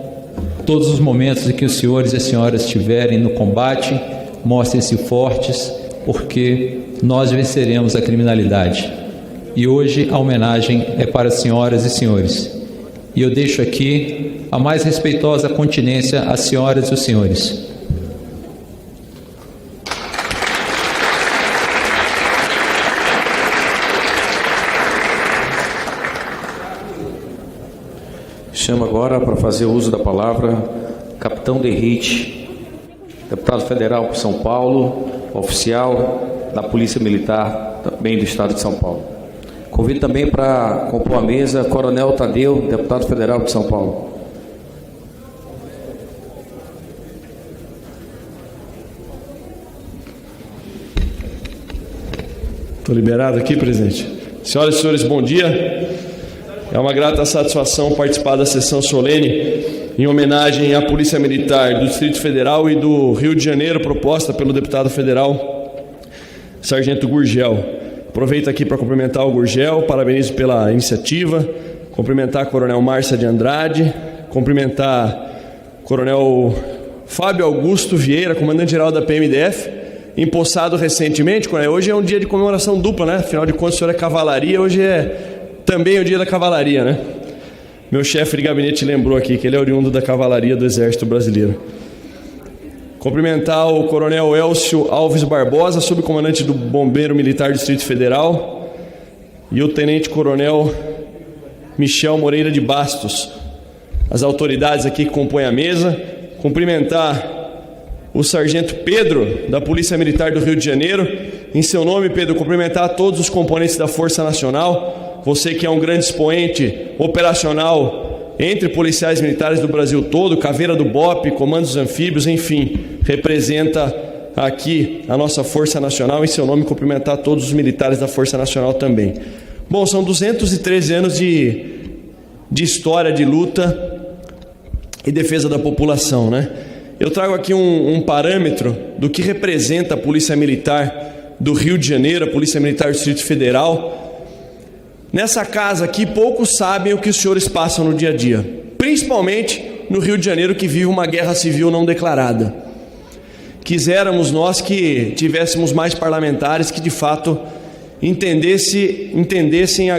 todos os momentos em que os senhores e as senhoras estiverem no combate, mostrem-se fortes, porque nós venceremos a criminalidade. E hoje a homenagem é para as senhoras e senhores. E eu deixo aqui a mais respeitosa continência às senhoras e os senhores. Chamo agora para fazer uso da palavra Capitão Derrite, deputado federal por São Paulo, oficial da Polícia Militar também do Estado de São Paulo. Convido também para compor a mesa Coronel Tadeu, deputado federal de São Paulo. Estou liberado aqui, presidente. Senhoras e senhores, bom dia. É uma grata satisfação participar da sessão solene em homenagem à Polícia Militar do Distrito Federal e do Rio de Janeiro, proposta pelo deputado federal Sargento Gurgel. Aproveito aqui para cumprimentar o Gurgel, parabenizo pela iniciativa, cumprimentar a Coronel Márcia de Andrade, cumprimentar o Coronel Fábio Augusto Vieira, comandante-geral da PMDF, empossado recentemente. Hoje é um dia de comemoração dupla, né? Afinal de contas, o senhor é cavalaria, hoje é também o dia da cavalaria, né? Meu chefe de gabinete lembrou aqui que ele é oriundo da cavalaria do Exército Brasileiro. Cumprimentar o Coronel Elcio Alves Barbosa, subcomandante do Bombeiro Militar do Distrito Federal, e o Tenente-Coronel Michel Moreira de Bastos, as autoridades aqui que compõem a mesa. Cumprimentar o Sargento Pedro, da Polícia Militar do Rio de Janeiro. Em seu nome, Pedro, cumprimentar todos os componentes da Força Nacional, você que é um grande expoente operacional entre policiais militares do Brasil todo, Caveira do BOPE, comandos anfíbios, enfim, representa aqui a nossa Força Nacional. Em seu nome, cumprimentar todos os militares da Força Nacional também. Bom, são 213 anos de história, de luta e defesa da população, né? Eu trago aqui um parâmetro do que representa a Polícia Militar do Rio de Janeiro, a Polícia Militar do Distrito Federal, Nessa casa aqui, poucos sabem o que os senhores passam no dia a dia, principalmente no Rio de Janeiro, que vive uma guerra civil não declarada. Quiséramos nós que tivéssemos mais parlamentares que de fato entendessem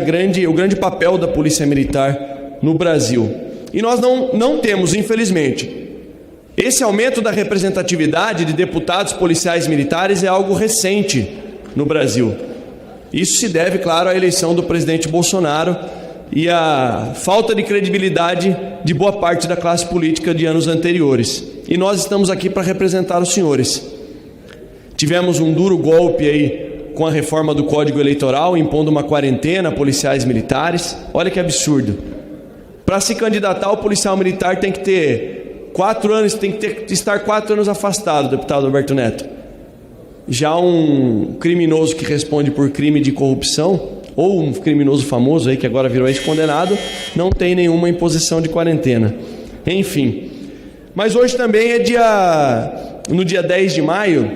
o grande papel da Polícia Militar no Brasil. E nós não temos, infelizmente. Esse aumento da representatividade de deputados policiais militares é algo recente no Brasil. Isso se deve, claro, à eleição do presidente Bolsonaro e à falta de credibilidade de boa parte da classe política de anos anteriores. E nós estamos aqui para representar os senhores. Tivemos um duro golpe aí com a reforma do Código Eleitoral, impondo uma quarentena a policiais militares. Olha que absurdo. Para se candidatar, o policial militar tem que ter 4 anos, estar 4 anos afastado, deputado Alberto Neto. Já um criminoso que responde por crime de corrupção, ou um criminoso famoso aí que agora virou ex-condenado, não tem nenhuma imposição de quarentena. Enfim. Mas hoje também no dia 10 de maio,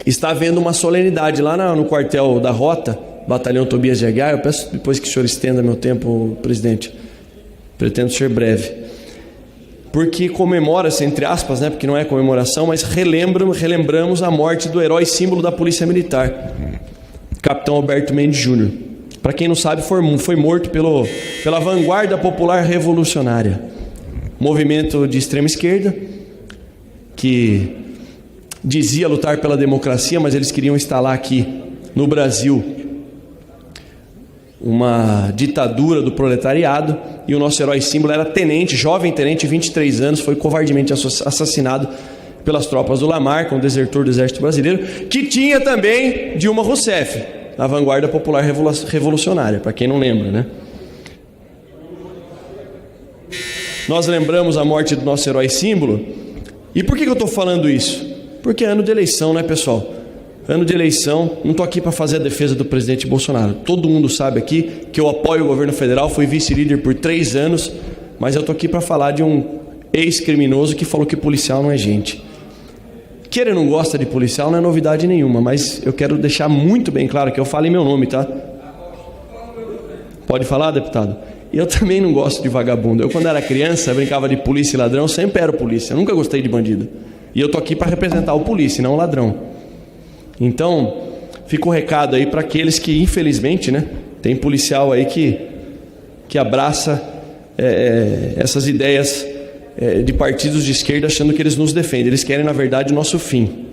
está havendo uma solenidade lá no quartel da Rota, Batalhão Tobias de Aguiar. Eu peço depois que o senhor estenda meu tempo, presidente. Pretendo ser breve. Porque comemora-se, entre aspas, né, porque não é comemoração, mas relembramos a morte do herói símbolo da Polícia Militar, Capitão Alberto Mendes Júnior. Para quem não sabe, foi morto pela Vanguarda Popular Revolucionária, movimento de extrema esquerda, que dizia lutar pela democracia, mas eles queriam instalar aqui no Brasil uma ditadura do proletariado, e o nosso herói símbolo era jovem tenente, 23 anos, foi covardemente assassinado pelas tropas do Lamarca, um desertor do Exército Brasileiro, que tinha também Dilma Rousseff, a Vanguarda Popular Revolucionária, para quem não lembra, né? Nós lembramos a morte do nosso herói símbolo. E por que eu estou falando isso? Porque é ano de eleição, né, pessoal? Ano de eleição, não estou aqui para fazer a defesa do presidente Bolsonaro. Todo mundo sabe aqui que eu apoio o governo federal, fui vice-líder por 3 anos, mas eu estou aqui para falar de um ex-criminoso que falou que policial não é gente. Que ele não gosta de policial não é novidade nenhuma, mas eu quero deixar muito bem claro que eu falo em meu nome, tá? Pode falar, deputado? Eu também não gosto de vagabundo. Eu, quando era criança, brincava de polícia e ladrão, sempre era polícia. Eu nunca gostei de bandido. E eu estou aqui para representar o polícia, não o ladrão. Então, fica o recado aí para aqueles que, infelizmente, né, tem policial aí que abraça essas ideias de partidos de esquerda achando que eles nos defendem. Eles querem, na verdade, o nosso fim.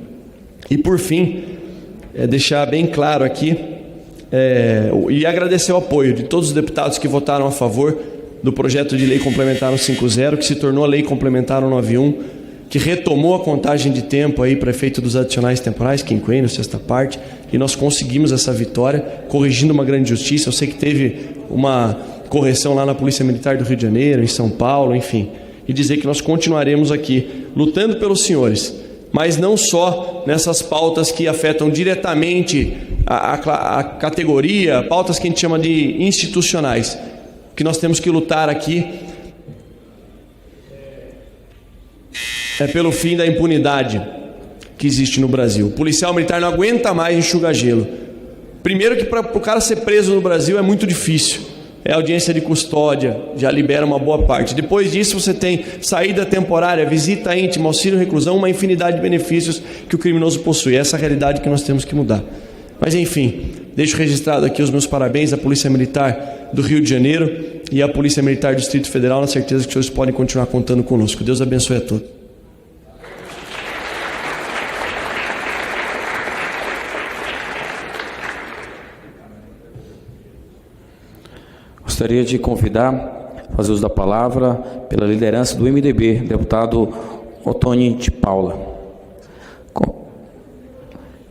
E, por fim, deixar bem claro aqui e agradecer o apoio de todos os deputados que votaram a favor do projeto de lei complementar 150, que se tornou a lei complementar 191, que retomou a contagem de tempo aí para efeito dos adicionais temporais, quinquênio, sexta parte, e nós conseguimos essa vitória, corrigindo uma grande injustiça. Eu sei que teve uma correção lá na Polícia Militar do Rio de Janeiro, em São Paulo, enfim, e dizer que nós continuaremos aqui lutando pelos senhores, mas não só nessas pautas que afetam diretamente a categoria, pautas que a gente chama de institucionais, que nós temos que lutar aqui pelo fim da impunidade que existe no Brasil. O policial militar não aguenta mais enxugar gelo. Primeiro que para o cara ser preso no Brasil é muito difícil. É audiência de custódia, já libera uma boa parte. Depois disso você tem saída temporária, visita íntima, auxílio reclusão, uma infinidade de benefícios que o criminoso possui. Essa é a realidade que nós temos que mudar. Mas enfim, deixo registrado aqui os meus parabéns à Polícia Militar do Rio de Janeiro e à Polícia Militar do Distrito Federal, na certeza que os senhores podem continuar contando conosco. Deus abençoe a todos. Gostaria de convidar, fazer uso da palavra, pela liderança do MDB, deputado Ottoni de Paula.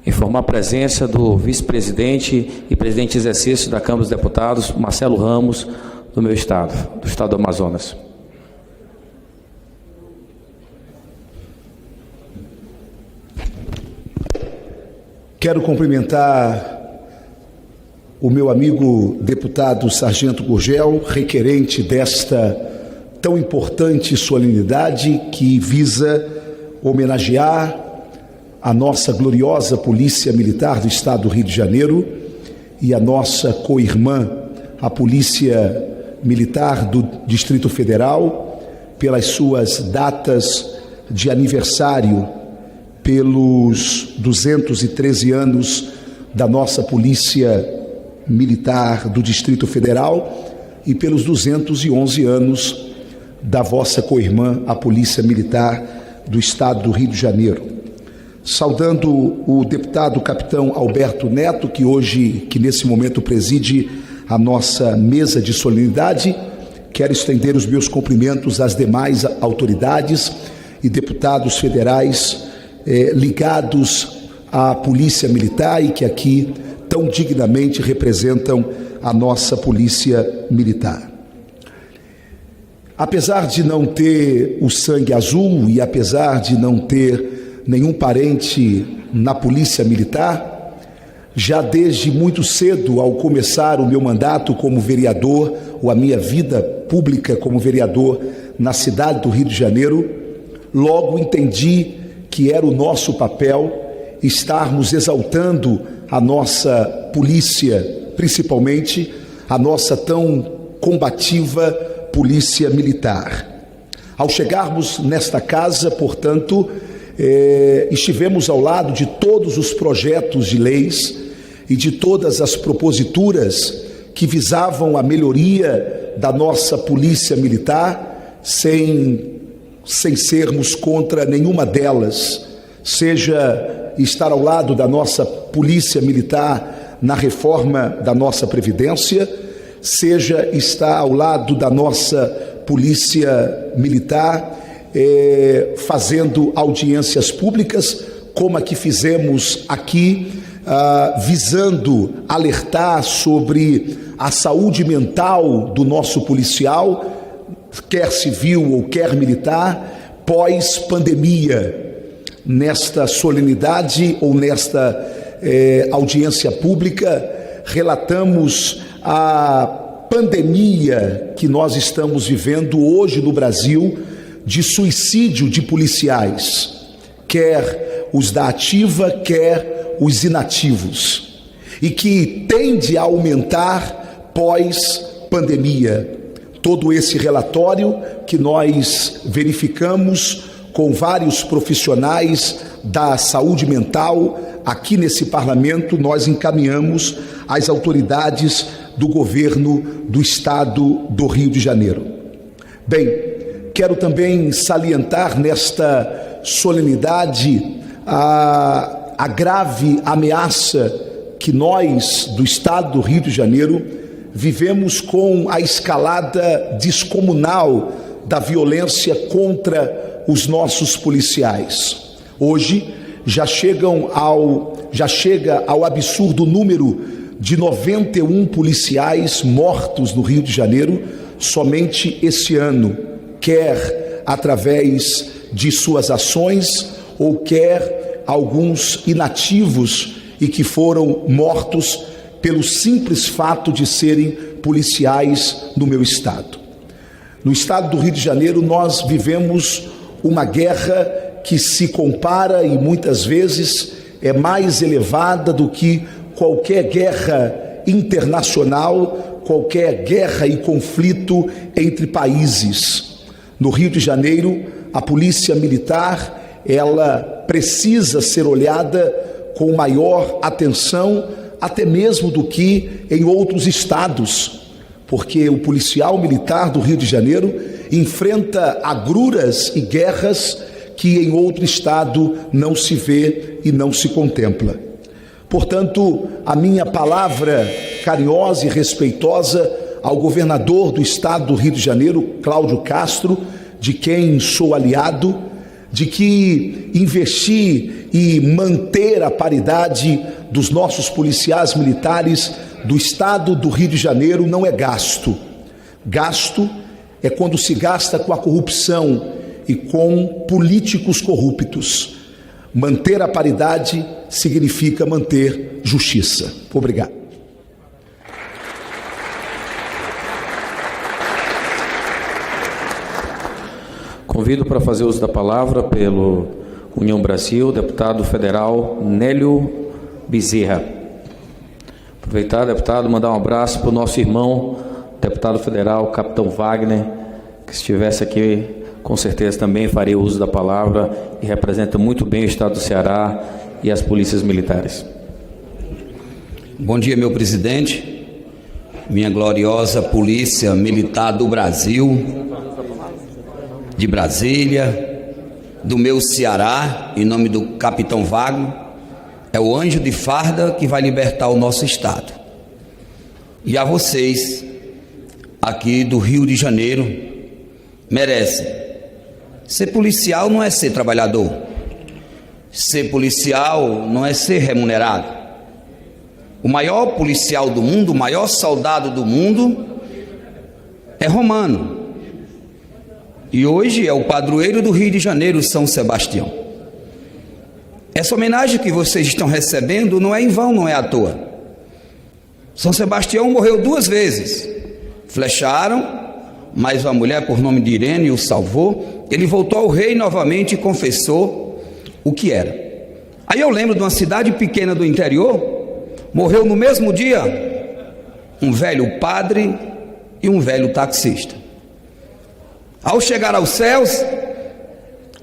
Informar a presença do vice-presidente e presidente em exercício da Câmara dos Deputados, Marcelo Ramos, do meu estado, do estado do Amazonas. Quero cumprimentar o meu amigo deputado Sargento Gurgel, requerente desta tão importante solenidade que visa homenagear a nossa gloriosa Polícia Militar do Estado do Rio de Janeiro e a nossa co-irmã, a Polícia Militar do Distrito Federal, pelas suas datas de aniversário, pelos 213 anos da nossa Polícia Militar do Distrito Federal e pelos 211 anos da vossa co-irmã, a Polícia Militar do Estado do Rio de Janeiro. Saudando o deputado capitão Alberto Neto, que nesse momento preside a nossa mesa de solenidade, quero estender os meus cumprimentos às demais autoridades e deputados federais ligados à Polícia Militar e que aqui tão dignamente representam a nossa Polícia Militar. Apesar de não ter o sangue azul e apesar de não ter nenhum parente na Polícia Militar, já desde muito cedo, ao começar o meu mandato como vereador, ou a minha vida pública como vereador na cidade do Rio de Janeiro, logo entendi que era o nosso papel estarmos exaltando a nossa polícia, principalmente a nossa tão combativa Polícia Militar. Ao chegarmos nesta casa, portanto, estivemos ao lado de todos os projetos de leis e de todas as proposituras que visavam a melhoria da nossa Polícia Militar, sem sermos contra nenhuma delas, seja estar ao lado da nossa Polícia Militar na reforma da nossa Previdência, seja estar ao lado da nossa Polícia Militar fazendo audiências públicas, como a que fizemos aqui, visando alertar sobre a saúde mental do nosso policial, quer civil ou quer militar, pós-pandemia. Nesta solenidade ou nesta audiência pública, relatamos a pandemia que nós estamos vivendo hoje no Brasil de suicídio de policiais, quer os da ativa, quer os inativos, e que tende a aumentar pós-pandemia. Todo esse relatório que nós verificamos com vários profissionais da saúde mental aqui nesse parlamento, nós encaminhamos às autoridades do governo do Estado do Rio de Janeiro. Bem, quero também salientar nesta solenidade a grave ameaça que nós, do Estado do Rio de Janeiro, vivemos com a escalada descomunal da violência contra os nossos policiais. Hoje já chega ao absurdo número de 91 policiais mortos no Rio de Janeiro somente esse ano, quer através de suas ações ou quer alguns inativos e que foram mortos pelo simples fato de serem policiais no meu estado. No estado do Rio de Janeiro nós vivemos uma guerra que se compara e muitas vezes é mais elevada do que qualquer guerra internacional, qualquer guerra e conflito entre países. No Rio de Janeiro, a Polícia Militar, ela precisa ser olhada com maior atenção, até mesmo do que em outros estados, porque o policial militar do Rio de Janeiro enfrenta agruras e guerras que em outro estado não se vê e não se contempla. Portanto, a minha palavra carinhosa e respeitosa ao governador do estado do Rio de Janeiro, Cláudio Castro, de quem sou aliado, de que investir e manter a paridade dos nossos policiais militares do estado do Rio de Janeiro não é gasto. Gasto é quando se gasta com a corrupção e com políticos corruptos. Manter a paridade significa manter justiça. Obrigado. Convido para fazer uso da palavra pelo União Brasil, deputado federal Nélio Bezerra. Aproveitar, deputado, mandar um abraço para o nosso irmão, deputado federal, capitão Wagner, que se estivesse aqui, com certeza também faria uso da palavra e representa muito bem o estado do Ceará e as polícias militares. Bom dia, meu presidente, minha gloriosa Polícia Militar do Brasil, de Brasília, do meu Ceará, em nome do capitão Wagner. É o anjo de farda que vai libertar o nosso estado. E a vocês, aqui do Rio de Janeiro, merecem. Ser policial não é ser trabalhador. Ser policial não é ser remunerado. O maior policial do mundo, o maior soldado do mundo é romano. E hoje é o padroeiro do Rio de Janeiro, São Sebastião. Essa homenagem que vocês estão recebendo não é em vão, não é à toa. São Sebastião morreu 2 vezes. Flecharam, mas uma mulher por nome de Irene o salvou. Ele voltou ao rei novamente e confessou o que era. Aí eu lembro de uma cidade pequena do interior, morreu no mesmo dia um velho padre e um velho taxista. Ao chegar aos céus,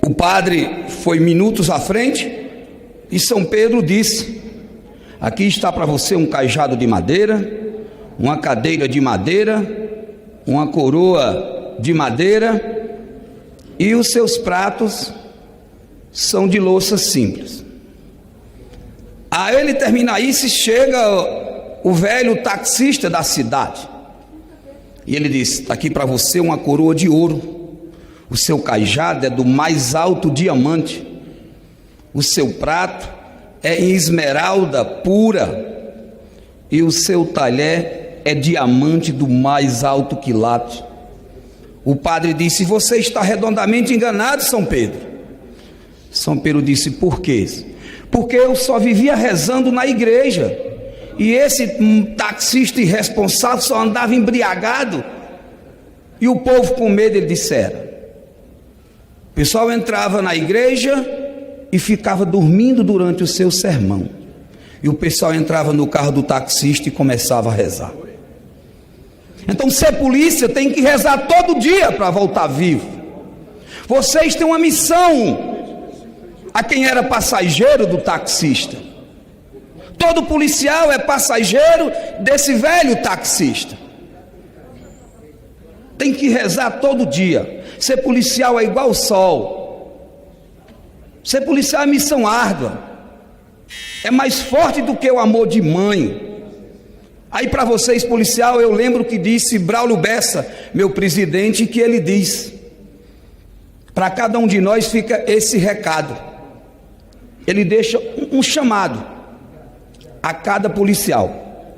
o padre foi minutos à frente e São Pedro disse: aqui está para você um cajado de madeira, uma cadeira de madeira, uma coroa de madeira, e os seus pratos são de louça simples. A ele terminar isso, chega o velho taxista da cidade e ele diz: está aqui para você uma coroa de ouro, o seu cajado é do mais alto diamante, o seu prato é em esmeralda pura e o seu talher é diamante do mais alto quilate. O padre disse: você está redondamente enganado, São Pedro. São Pedro disse: por quê? Porque eu só vivia rezando na igreja e esse taxista irresponsável só andava embriagado e o povo com medo. Ele dissera: o pessoal entrava na igreja e ficava dormindo durante o seu sermão, e o pessoal entrava no carro do taxista e começava a rezar. Então ser polícia tem que rezar todo dia para voltar vivo. Vocês têm uma missão a quem era passageiro do taxista. Todo policial é passageiro desse velho taxista. Tem que rezar todo dia. Ser policial é igual ao sol. Ser policial é missão árdua, é mais forte do que o amor de mãe. Aí para vocês, policial, eu lembro que disse Braulio Bessa, meu presidente, que ele diz: para cada um de nós fica esse recado. Ele deixa um chamado a cada policial.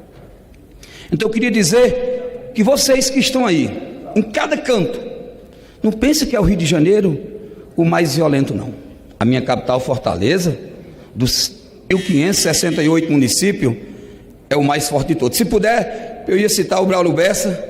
Então eu queria dizer que vocês que estão aí, em cada canto, não pense que é o Rio de Janeiro o mais violento, não. A minha capital, Fortaleza, dos 1.568 municípios, é o mais forte de todos. Se puder, eu ia citar o Braulio Bessa.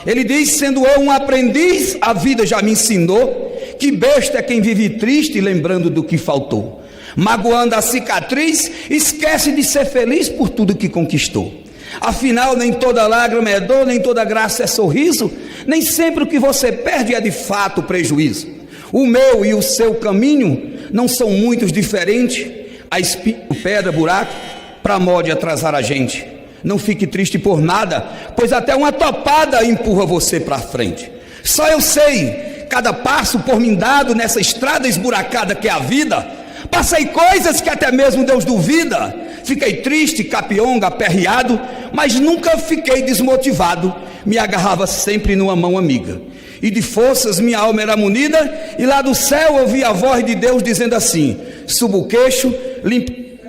Ele diz: sendo eu um aprendiz, a vida já me ensinou que besta é quem vive triste, lembrando do que faltou. Magoando a cicatriz, esquece de ser feliz por tudo que conquistou. Afinal, nem toda lágrima é dor, nem toda graça é sorriso, nem sempre o que você perde é de fato prejuízo. O meu e o seu caminho não são muitos diferentes. A espinho, pedra, buraco, para mode atrasar a gente. Não fique triste por nada, pois até uma topada empurra você para frente. Só eu sei, cada passo por mim dado nessa estrada esburacada que é a vida, passei coisas que até mesmo Deus duvida. Fiquei triste, capionga, aperreado, mas nunca fiquei desmotivado. Me agarrava sempre numa mão amiga. E de forças minha alma era munida, e lá do céu ouvi a voz de Deus dizendo assim: suba o queixo, limpe.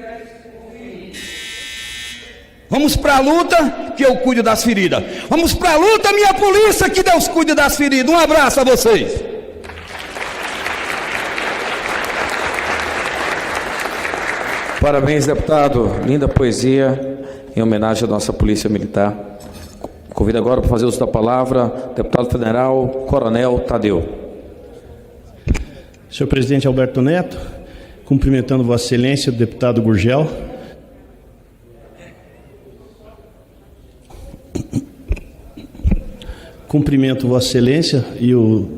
Vamos para a luta, que eu cuido das feridas. Vamos para a luta, minha polícia, que Deus cuide das feridas. Um abraço a vocês. Parabéns, deputado. Linda poesia em homenagem à nossa Polícia Militar. Convido agora para fazer uso da palavra deputado federal Coronel Tadeu. Senhor presidente Alberto Neto, cumprimentando Vossa Excelência, o deputado Gurgel. Cumprimento Vossa Excelência e o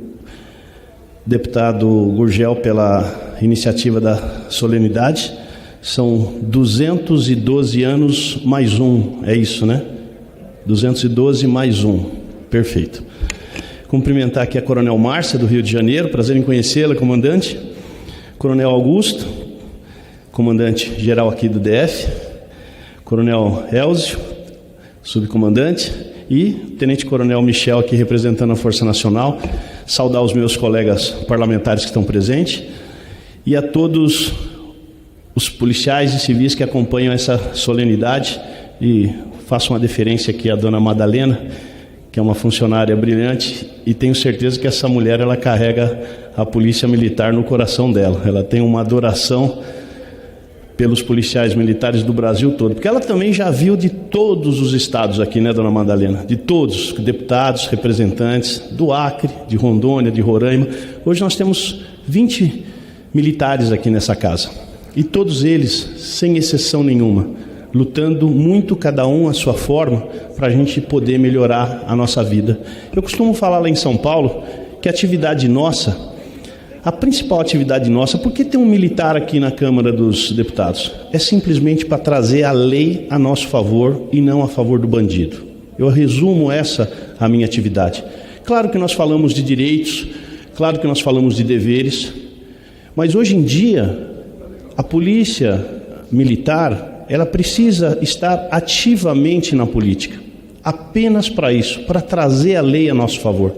deputado Gurgel pela iniciativa da solenidade. São 212 anos mais um, é isso, né? 212 mais um, perfeito. Cumprimentar aqui a Coronel Márcia, do Rio de Janeiro, prazer em conhecê-la, comandante. Coronel Augusto, comandante geral aqui do DF. Coronel Elzio, subcomandante. E Tenente Coronel Michel, aqui representando a Força Nacional. Saudar os meus colegas parlamentares que estão presentes. E a todos os policiais e civis que acompanham essa solenidade, e faço uma deferência aqui à dona Madalena, que é uma funcionária brilhante, e tenho certeza que essa mulher, ela carrega a polícia militar no coração dela. Ela tem uma adoração pelos policiais militares do Brasil todo, porque ela também já viu de todos os estados aqui, né, dona Madalena? De todos, deputados, representantes do Acre, de Rondônia, de Roraima. Hoje nós temos 20 militares aqui nessa casa. E todos eles, sem exceção nenhuma, lutando muito, cada um à sua forma, para a gente poder melhorar a nossa vida. Eu costumo falar lá em São Paulo que a atividade nossa, a principal atividade nossa, por que tem um militar aqui na Câmara dos Deputados? É simplesmente para trazer a lei a nosso favor e não a favor do bandido. Eu resumo essa a minha atividade. Claro que nós falamos de direitos, claro que nós falamos de deveres, mas hoje em dia a polícia militar, ela precisa estar ativamente na política, apenas para isso, para trazer a lei a nosso favor.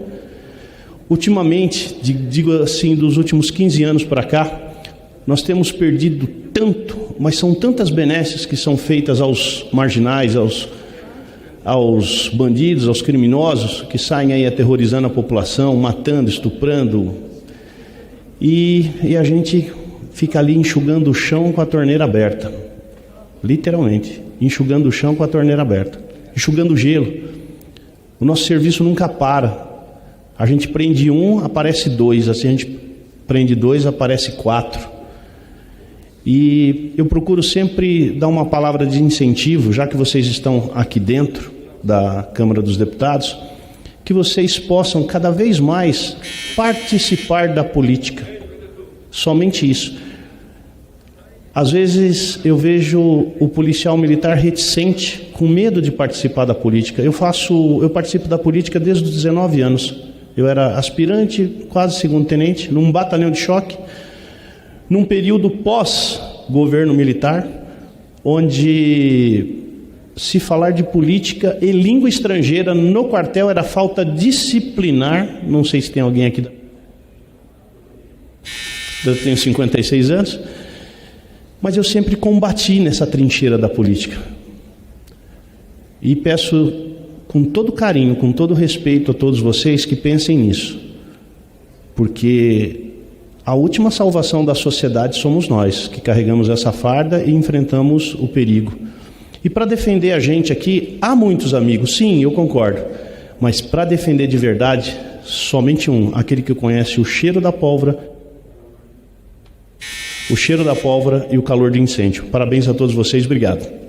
Ultimamente, digo assim, dos últimos 15 anos para cá, nós temos perdido tanto, mas são tantas benesses que são feitas aos marginais, aos bandidos, aos criminosos, que saem aí aterrorizando a população, matando, estuprando, e a gente fica ali enxugando o chão com a torneira aberta, literalmente, enxugando o chão com a torneira aberta, enxugando o gelo. O nosso serviço nunca para. A gente prende um, aparece dois, assim a gente prende dois, aparece 4. E eu procuro sempre dar uma palavra de incentivo, já que vocês estão aqui dentro da Câmara dos Deputados, que vocês possam cada vez mais participar da política. Somente isso. Às vezes eu vejo o policial militar reticente, com medo de participar da política. Eu participo da política desde os 19 anos. Eu era aspirante, quase segundo-tenente, num batalhão de choque, num período pós-governo militar, onde se falar de política e língua estrangeira no quartel era falta disciplinar. Não sei se tem alguém aqui. Eu tenho 56 anos, mas eu sempre combati nessa trincheira da política. E peço com todo carinho, com todo respeito a todos vocês que pensem nisso, porque a última salvação da sociedade somos nós, que carregamos essa farda e enfrentamos o perigo. E para defender a gente aqui, há muitos amigos, sim, eu concordo, mas para defender de verdade, somente um, aquele que conhece o cheiro da pólvora e o calor do incêndio. Parabéns a todos vocês, obrigado.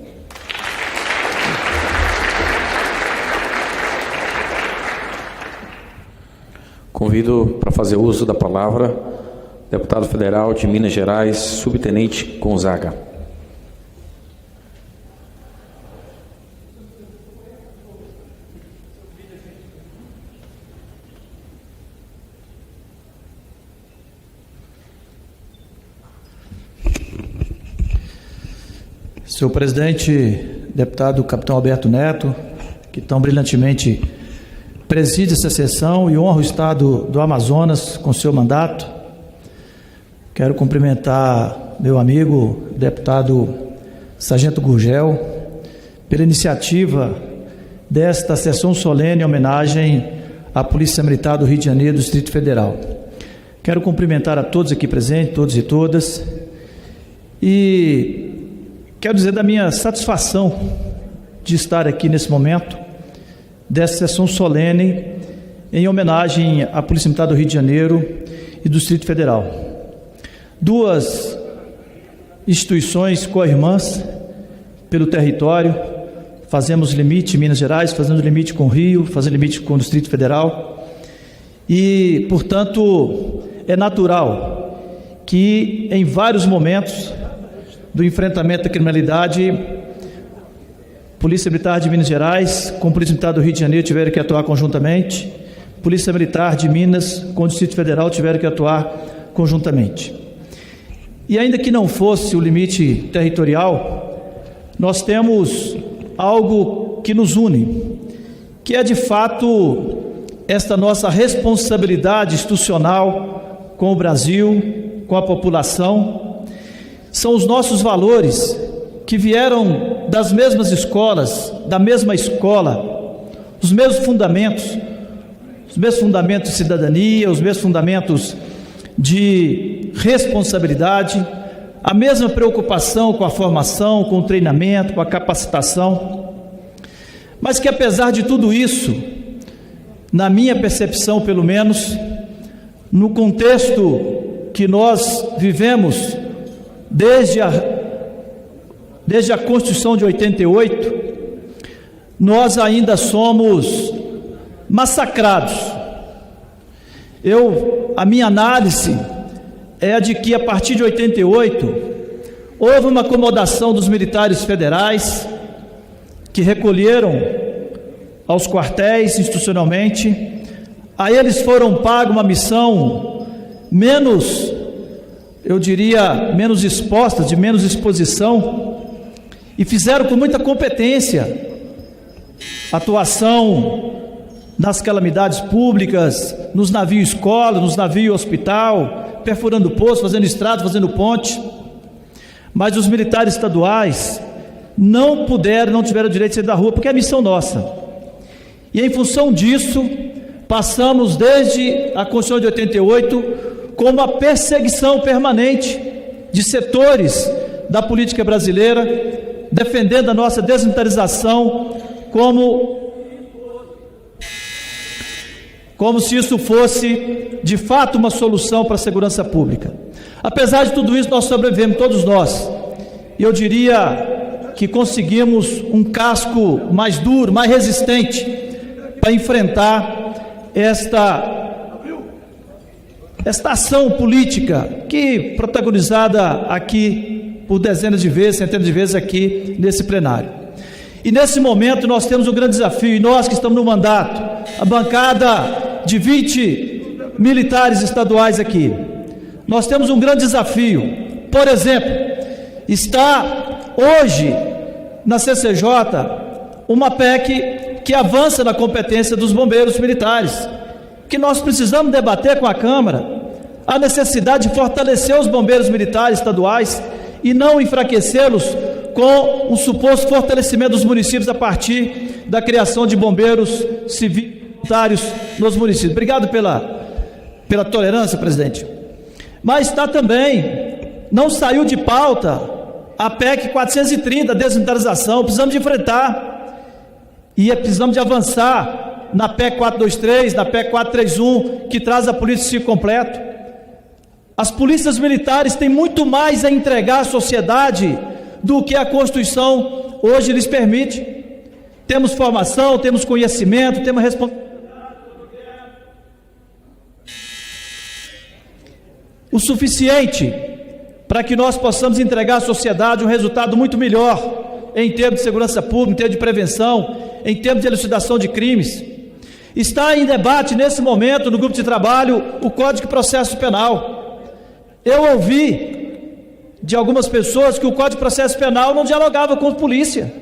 Convido para fazer uso da palavra deputado federal de Minas Gerais, subtenente Gonzaga. Senhor presidente, deputado capitão Alberto Neto, que tão brilhantemente preside essa sessão e honra o estado do Amazonas com seu mandato. Quero cumprimentar meu amigo, deputado Sargento Gurgel, pela iniciativa desta sessão solene em homenagem à Polícia Militar do Rio de Janeiro, do Distrito Federal. Quero cumprimentar a todos aqui presentes, todos e todas, e quero dizer da minha satisfação de estar aqui nesse momento dessa sessão solene em homenagem à Polícia Militar do Rio de Janeiro e do Distrito Federal. Duas instituições co-irmãs pelo território, fazemos limite em Minas Gerais, fazemos limite com o Rio, fazemos limite com o Distrito Federal. E, portanto, é natural que em vários momentos do enfrentamento da criminalidade, Polícia Militar de Minas Gerais com Polícia Militar do Rio de Janeiro tiveram que atuar conjuntamente, Polícia Militar de Minas com o Distrito Federal tiveram que atuar conjuntamente. E ainda que não fosse o limite territorial, nós temos algo que nos une, que é de fato esta nossa responsabilidade institucional com o Brasil, com a população. São os nossos valores que vieram das mesmas escolas, da mesma escola, os mesmos fundamentos de cidadania, os mesmos fundamentos de responsabilidade, a mesma preocupação com a formação, com o treinamento, com a capacitação, mas que apesar de tudo isso, na minha percepção pelo menos, no contexto que nós vivemos desde a Constituição de 88, nós ainda somos massacrados. A minha análise é a de que a partir de 88 houve uma acomodação dos militares federais que recolheram aos quartéis institucionalmente, a eles foram paga uma missão menos, eu diria, menos exposta, de menos exposição, e fizeram com muita competência atuação nas calamidades públicas, nos navios escola, nos navios hospital, perfurando poço, fazendo estrada, fazendo ponte. Mas os militares estaduais não tiveram direito de sair da rua, porque é a missão nossa. E em função disso, passamos desde a Constituição de 88 com uma perseguição permanente de setores da política brasileira, defendendo a nossa desmilitarização como se isso fosse de fato uma solução para a segurança pública. Apesar de tudo isso, nós sobrevivemos, todos nós. E eu diria que conseguimos um casco mais duro, mais resistente, para enfrentar esta ação política que protagonizada aqui por dezenas de vezes, centenas de vezes aqui nesse plenário. E nesse momento nós temos um grande desafio, e nós que estamos no mandato, a bancada de 20 militares estaduais aqui, nós temos um grande desafio. Por exemplo, está hoje na CCJ uma PEC que avança na competência dos bombeiros militares, que nós precisamos debater com a Câmara a necessidade de fortalecer os bombeiros militares estaduais e não enfraquecê-los com um suposto fortalecimento dos municípios a partir da criação de bombeiros civis voluntários nos municípios. Obrigado pela tolerância, presidente. Mas está também, não saiu de pauta a PEC 430, a desmilitarização. Precisamos de enfrentar e precisamos de avançar na PEC 423, na PEC 431, que traz a polícia civil completo. As polícias militares têm muito mais a entregar à sociedade do que a Constituição hoje lhes permite. Temos formação, temos conhecimento, temos responsabilidade. O suficiente para que nós possamos entregar à sociedade um resultado muito melhor em termos de segurança pública, em termos de prevenção, em termos de elucidação de crimes. Está em debate nesse momento no grupo de trabalho o Código de Processo Penal. Eu ouvi de algumas pessoas que o Código de Processo Penal não dialogava com a polícia,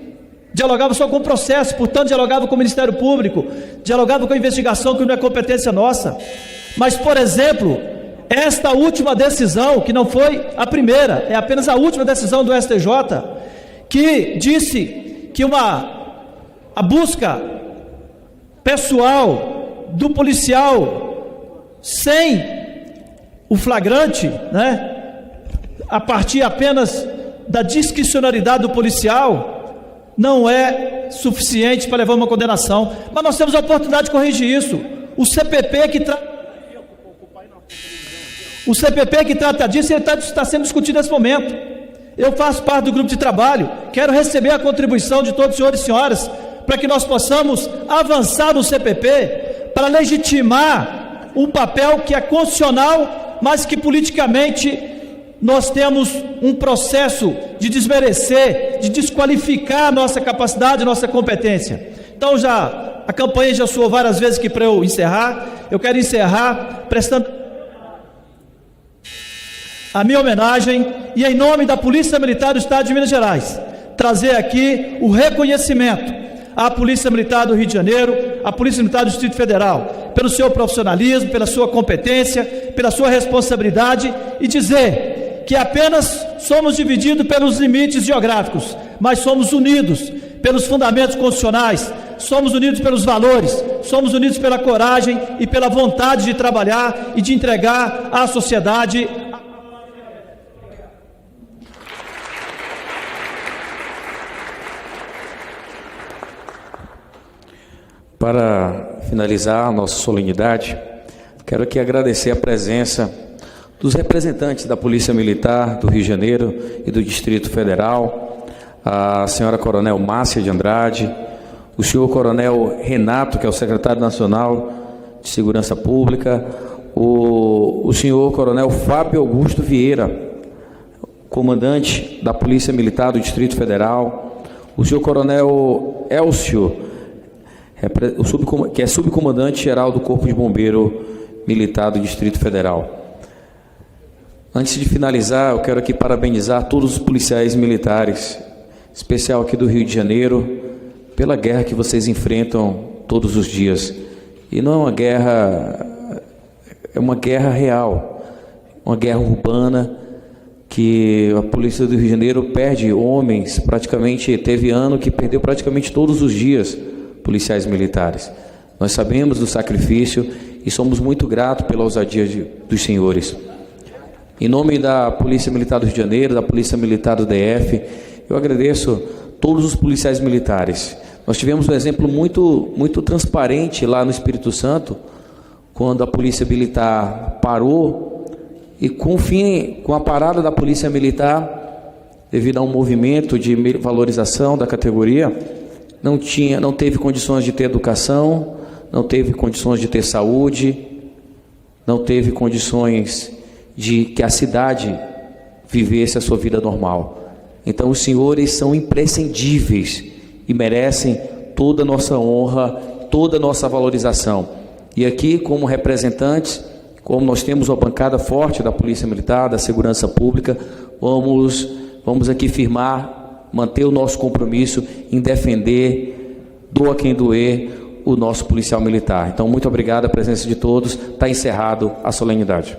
dialogava só com o processo, portanto dialogava com o Ministério Público, dialogava com a investigação, que não é competência nossa. Mas, por exemplo, esta última decisão, que não foi a primeira, é apenas a última decisão do STJ, que disse que a busca pessoal do policial sem o flagrante, a partir apenas da discricionariedade do policial, não é suficiente para levar uma condenação. Mas nós temos a oportunidade de corrigir isso. O CPP que trata disso, ele está sendo discutido nesse momento. Eu faço parte do grupo de trabalho, quero receber a contribuição de todos os senhores e senhoras para que nós possamos avançar no CPP para legitimar um papel que é constitucional, mas que politicamente nós temos um processo de desmerecer, de desqualificar a nossa capacidade, a nossa competência. Então a campanha já soou várias vezes que para eu encerrar, eu quero encerrar prestando a minha homenagem e em nome da Polícia Militar do Estado de Minas Gerais, trazer aqui o reconhecimento à Polícia Militar do Rio de Janeiro, à Polícia Militar do Distrito Federal, pelo seu profissionalismo, pela sua competência, pela sua responsabilidade, e dizer que apenas somos divididos pelos limites geográficos, mas somos unidos pelos fundamentos constitucionais, somos unidos pelos valores, somos unidos pela coragem e pela vontade de trabalhar e de entregar à sociedade. Para finalizar a nossa solenidade, quero aqui agradecer a presença dos representantes da Polícia Militar do Rio de Janeiro e do Distrito Federal, a senhora Coronel Márcia de Andrade, o senhor Coronel Renato, que é o secretário nacional de Segurança Pública, o senhor Coronel Fábio Augusto Vieira, comandante da Polícia Militar do Distrito Federal, o senhor Coronel Elcio, que é subcomandante-geral do Corpo de Bombeiro Militar do Distrito Federal. Antes de finalizar, eu quero aqui parabenizar todos os policiais militares, em especial aqui do Rio de Janeiro, pela guerra que vocês enfrentam todos os dias. E não é uma guerra, é uma guerra real, uma guerra urbana, que a Polícia do Rio de Janeiro perde homens, praticamente, teve ano que perdeu praticamente todos os dias policiais militares. Nós sabemos do sacrifício e somos muito gratos pela ousadia dos senhores. Em nome da Polícia Militar do Rio de Janeiro, da Polícia Militar do DF, eu agradeço todos os policiais militares. Nós tivemos um exemplo muito transparente lá no Espírito Santo, quando a Polícia Militar parou e com a parada da Polícia Militar, devido a um movimento de valorização da categoria, não teve condições de ter educação, não teve condições de ter saúde, não teve condições de que a cidade vivesse a sua vida normal. Então os senhores são imprescindíveis e merecem toda a nossa honra, toda a nossa valorização. E aqui, como representantes, como nós temos uma bancada forte da Polícia Militar, da Segurança Pública, vamos aqui manter o nosso compromisso em defender, doa quem doer, o nosso policial militar. Então, muito obrigado a presença de todos. Está encerrado a solenidade.